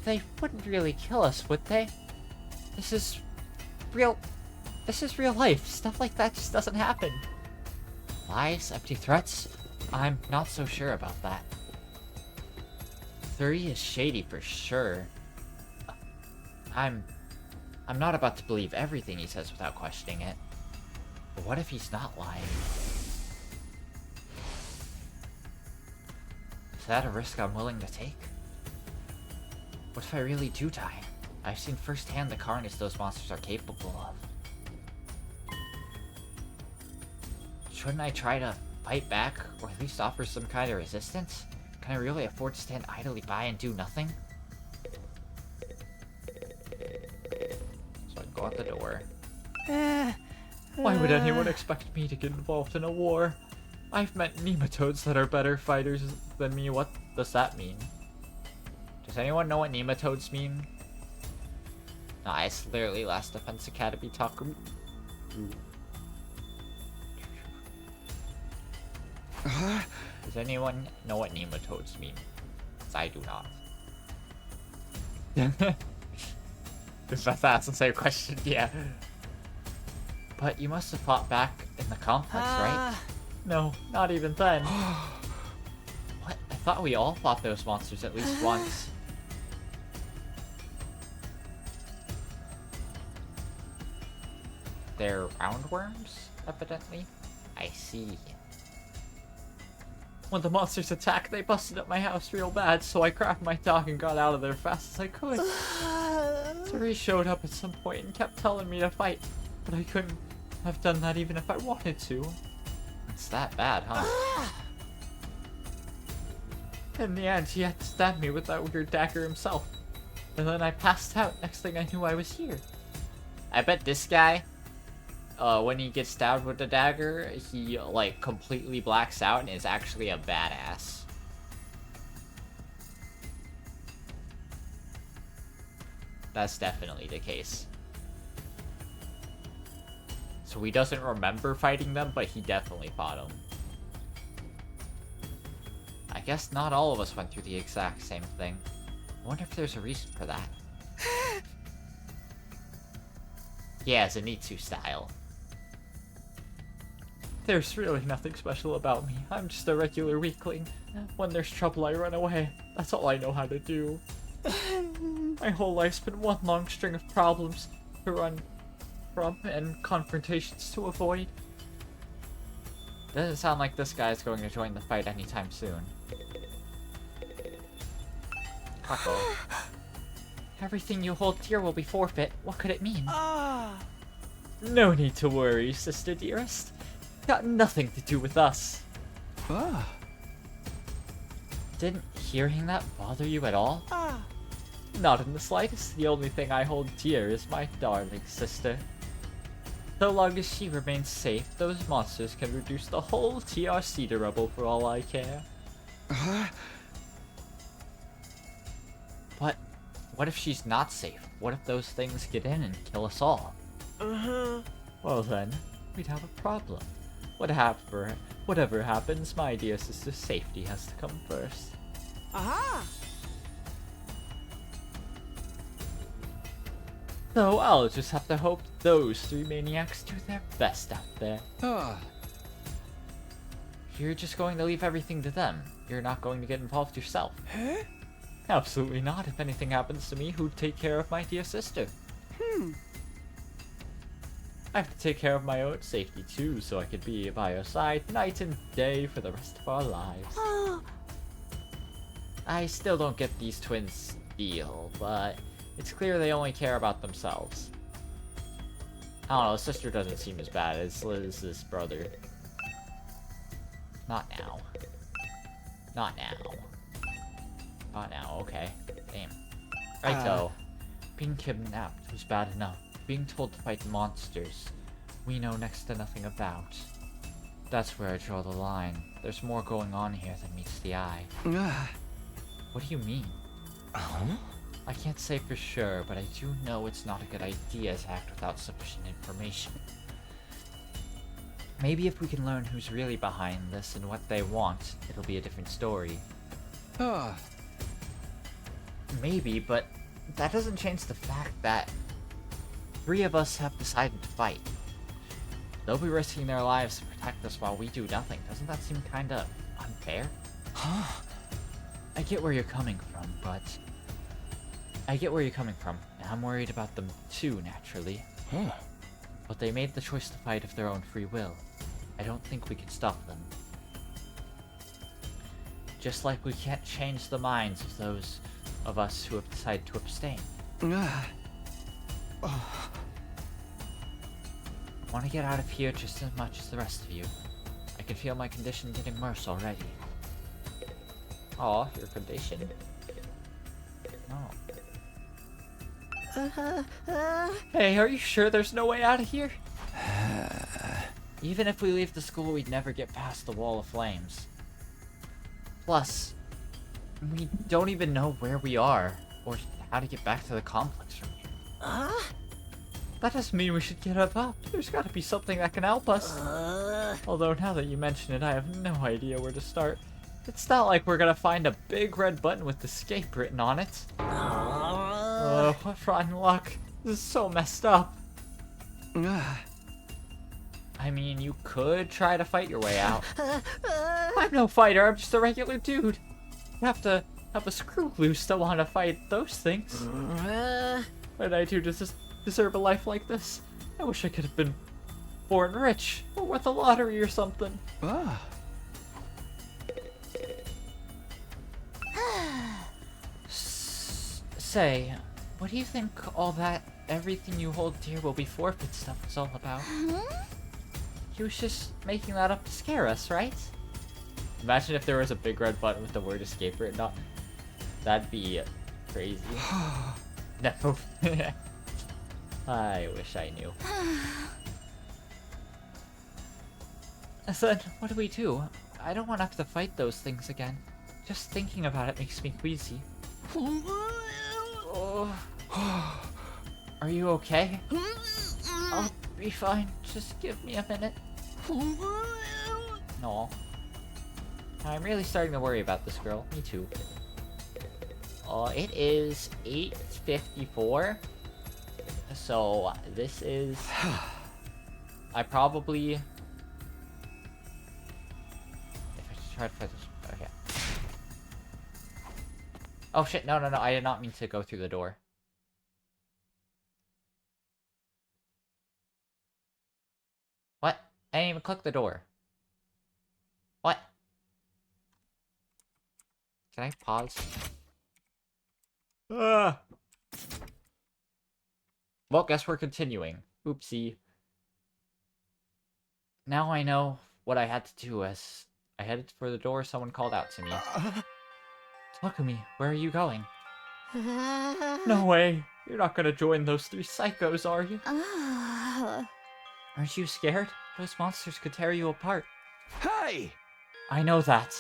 They wouldn't really kill us, would they? This is real life. Stuff like that just doesn't happen. Lies, empty threats? I'm not so sure about that. 3 is shady for sure. I'm not about to believe everything he says without questioning it. But what if he's not lying? Is that a risk I'm willing to take? What if I really do die? I've seen firsthand the carnage those monsters are capable of. Shouldn't I try to fight back, or at least offer some kind of resistance? Can I really afford to stand idly by and do nothing? So I go out the door. Why would anyone expect me to get involved in a war? I've met nematodes that are better fighters than me. What does that mean? Does anyone know what nematodes mean? Nice, literally Last Defense Academy talk. Does anyone know what nematodes mean? 'Cause I do not. Just about to ask the same question, yeah. But you must have fought back in the complex, right? No, not even then. What? I thought we all fought those monsters at least once. They're roundworms, evidently. I see. When the monsters attacked, they busted up my house real bad, so I grabbed my dog and got out of there fast as I could. Suri showed up at some point and kept telling me to fight, but I couldn't have done that even if I wanted to. It's that bad, huh? In the end, he had to stab me with that weird dagger himself. And then I passed out. Next thing I knew, I was here. I bet this guy, when he gets stabbed with the dagger, he, like, completely blacks out and is actually a badass. That's definitely the case. So he doesn't remember fighting them, but he definitely fought them. I guess not all of us went through the exact same thing. I wonder if there's a reason for that. Yeah, Zenitsu style. There's really nothing special about me. I'm just a regular weakling. When there's trouble, I run away. That's all I know how to do. My whole life's been one long string of problems to run from and confrontations to avoid. Doesn't sound like this guy's going to join the fight anytime soon. Uh-oh. Everything you hold dear will be forfeit. What could it mean? No need to worry, sister dearest. Got nothing to do with us. Didn't hearing that bother you at all? Not in the slightest. The only thing I hold dear is my darling sister. So long as she remains safe, those monsters can reduce the whole TRC to rubble for all I care. But what if she's not safe? What if those things get in and kill us all? Well then, we'd have a problem. Whatever happens, my dear sister's safety has to come first. So I'll just have to hope those three maniacs do their best out there. You're just going to leave everything to them. You're not going to get involved yourself. Absolutely not. If anything happens to me, who'd take care of my dear sister? I have to take care of my own safety too, so I could be by her side night and day for the rest of our lives. I still don't get these twins' deal, but it's clear they only care about themselves. I don't know, his sister doesn't seem as bad as Liz's brother. Not now. Not now. Not now, okay. Damn. Righto. Being kidnapped was bad enough. Being told to fight monsters we know next to nothing about. That's where I draw the line. There's more going on here than meets the eye. What do you mean? I can't say for sure, but I do know it's not a good idea to act without sufficient information. Maybe if we can learn who's really behind this and what they want, it'll be a different story. Maybe, but that doesn't change the fact that 3 of us have decided to fight. They'll be risking their lives to protect us while we do nothing. Doesn't that seem kinda unfair? I get where you're coming from, and I'm worried about them too, naturally. But they made the choice to fight of their own free will. I don't think we can stop them. Just like we can't change the minds of those of us who have decided to abstain. I want to get out of here just as much as the rest of you. I can feel my condition getting worse already. Aw, your condition? Oh. Hey, are you sure there's no way out of here? Even if we leave the school, we'd never get past the wall of flames. Plus, we don't even know where we are, or how to get back to the complex from here. That doesn't mean we should give up. There's gotta be something that can help us. Although now that you mention it, I have no idea where to start. It's not like we're gonna find a big red button with escape written on it. Oh, what rotten luck. This is so messed up. I mean, you could try to fight your way out. I'm no fighter, I'm just a regular dude. You have to have a screw loose to want to fight those things. But I do deserve a life like this. I wish I could have been born rich, or with a lottery or something. Say, what do you think all that everything you hold dear will be forfeit stuff is all about? He was just making that up to scare us, right? Imagine if there was a big red button with the word escape written on. That'd be crazy. No. I wish I knew. Then, what do we do? I don't want to have to fight those things again. Just thinking about it makes me queasy. Oh. Are you okay? I'll be fine. Just give me a minute. No. I'm really starting to worry about this girl. Me too. It is 8:54. So this is... I probably... If I just try to fight this... Okay. Oh shit, no, I did not mean to go through the door. What? I didn't even click the door. What? Can I pause? Well, guess we're continuing. Oopsie. Now I know what I had to do as I headed for the door. Someone called out to me. Look at me. Where are you going? No way. You're not gonna join those three psychos, are you? Aren't you scared? Those monsters could tear you apart. Hey! I know that.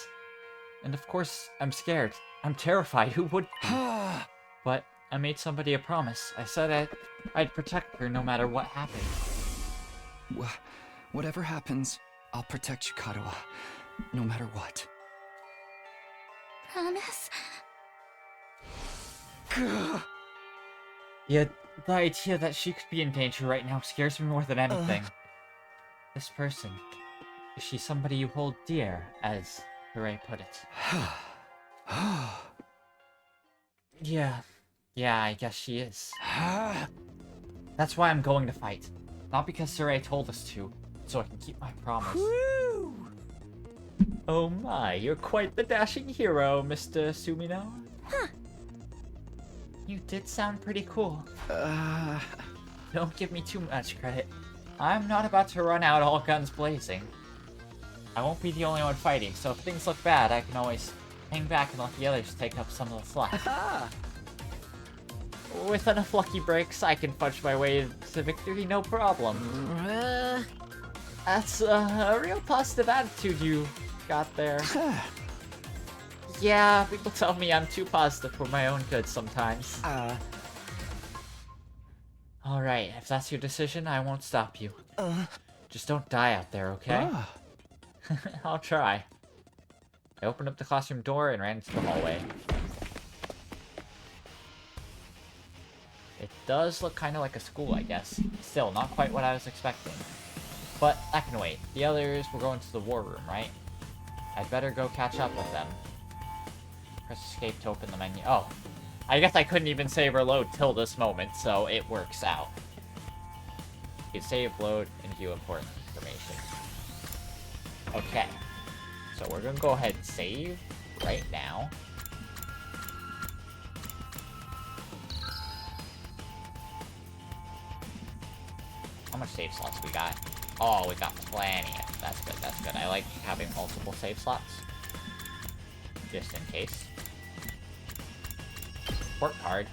And of course, I'm scared. I'm terrified. Who would be? But I made somebody a promise. I said I'd protect her no matter what happened. Whatever happens, I'll protect you, Kadoa. No matter what. Promise? Yeah, the idea that she could be in danger right now scares me more than anything. This person, is she somebody you hold dear, as Hooray put it? Yeah, I guess she is. That's why I'm going to fight. Not because Saray told us to, so I can keep my promise. Woo! Oh my, you're quite the dashing hero, Mr. Sumino. Huh. You did sound pretty cool. Don't give me too much credit. I'm not about to run out all guns blazing. I won't be the only one fighting, so if things look bad, I can always hang back and let the others take up some of the slack. With enough lucky breaks, I can fudge my way to victory, no problem. That's a real positive attitude you got there. Yeah, people tell me I'm too positive for my own good sometimes. Alright, if that's your decision, I won't stop you. Just don't die out there, okay? I'll try. I opened up the classroom door and ran into the hallway. It does look kind of like a school, I guess. Still, not quite what I was expecting. But that can wait. The others will go into the war room, right? I'd better go catch up with them. Press escape to open the menu. Oh, I guess I couldn't even save or load till this moment, so it works out. You can save, load, and view important information. Okay. So we're gonna go ahead and save right now. How much save slots we got? Oh, we got plenty. That's good, that's good. I like having multiple save slots. Just in case. Port card.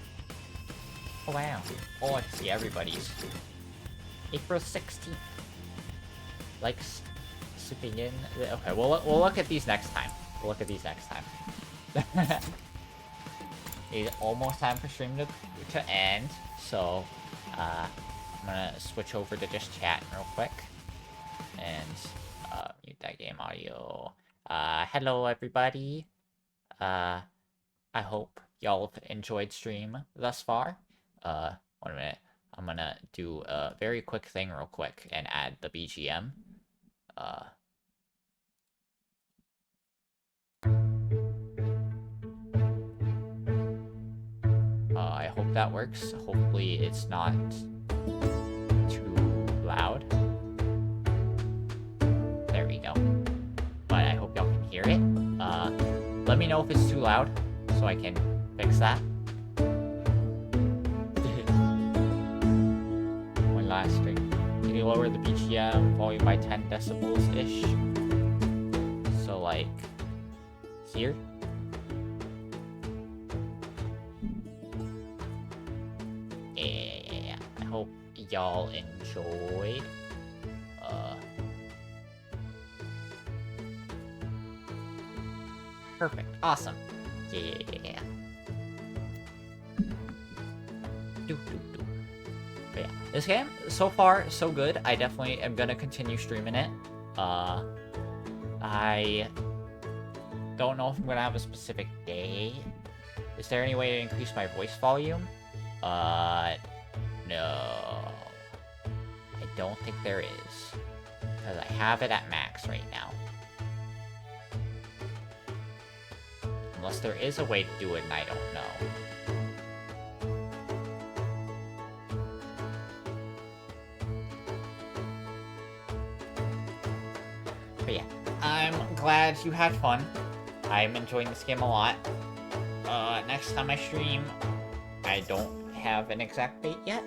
Oh wow. Oh, I can see everybody's. April 16th. likes sipping in. Okay, we'll look at these next time. We'll look at these next time. It's almost time for stream to end, so I'm gonna switch over to just chat real quick and mute that game audio. Hello everybody. I hope y'all have enjoyed stream thus far. 1 minute. I'm gonna do a very quick thing real quick and add the BGM. I hope that works. Hopefully it's not too loud. There we go. But I hope y'all can hear it. Let me know if it's too loud so I can fix that. One last string. Can you lower the BGM volume by 10 decibels-ish? So like here? Yeah. I hope y'all enjoyed. Perfect. Awesome. Yeah. But yeah, this game, so far, so good. I definitely am gonna continue streaming it. I don't know if I'm gonna have a specific day. Is there any way to increase my voice volume? No. I don't think there is. Because I have it at max right now. Unless there is a way to do it and I don't know. But yeah, I'm glad you had fun. I'm enjoying this game a lot. Next time I stream, I don't have an exact date yet.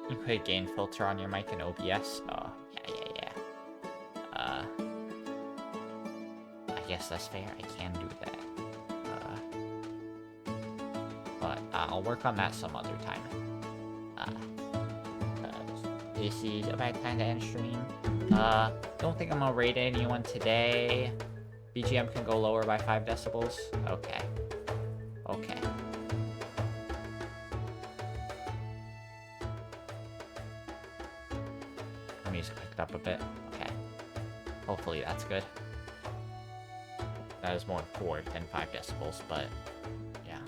You put a gain filter on your mic in OBS. Oh, yeah. I guess that's fair. I can do that. But I'll work on that some other time. This is a bad time to end stream. Don't think I'm gonna rate anyone today. BGM can go lower by 5 decibels. Okay. The music picked up a bit. Okay. Hopefully that's good. That is more 4 than 5 decibels, but yeah.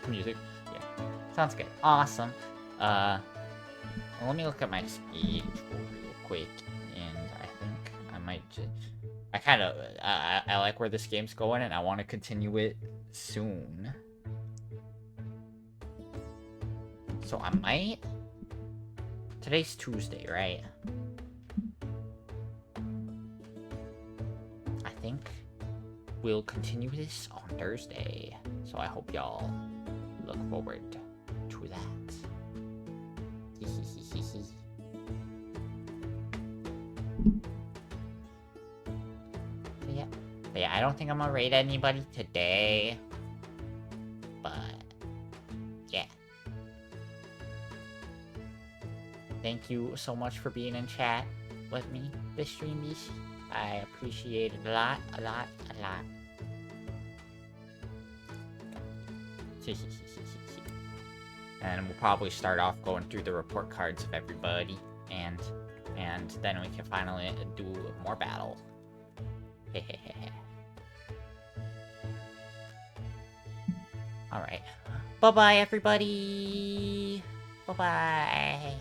Music. Yeah. Sounds good. Awesome. Let me look at my schedule real quick, and I think I might just... I like where this game's going, and I want to continue it soon. So I might... Today's Tuesday, right? I think we'll continue this on Thursday, so I hope y'all look forward to that. But yeah, I don't think I'm gonna raid anybody today, but yeah. Thank you so much for being in chat with me this stream. I appreciate it a lot. And we'll probably start off going through the report cards of everybody, and then we can finally do more battle. Alright. Bye-bye, everybody! Bye-bye!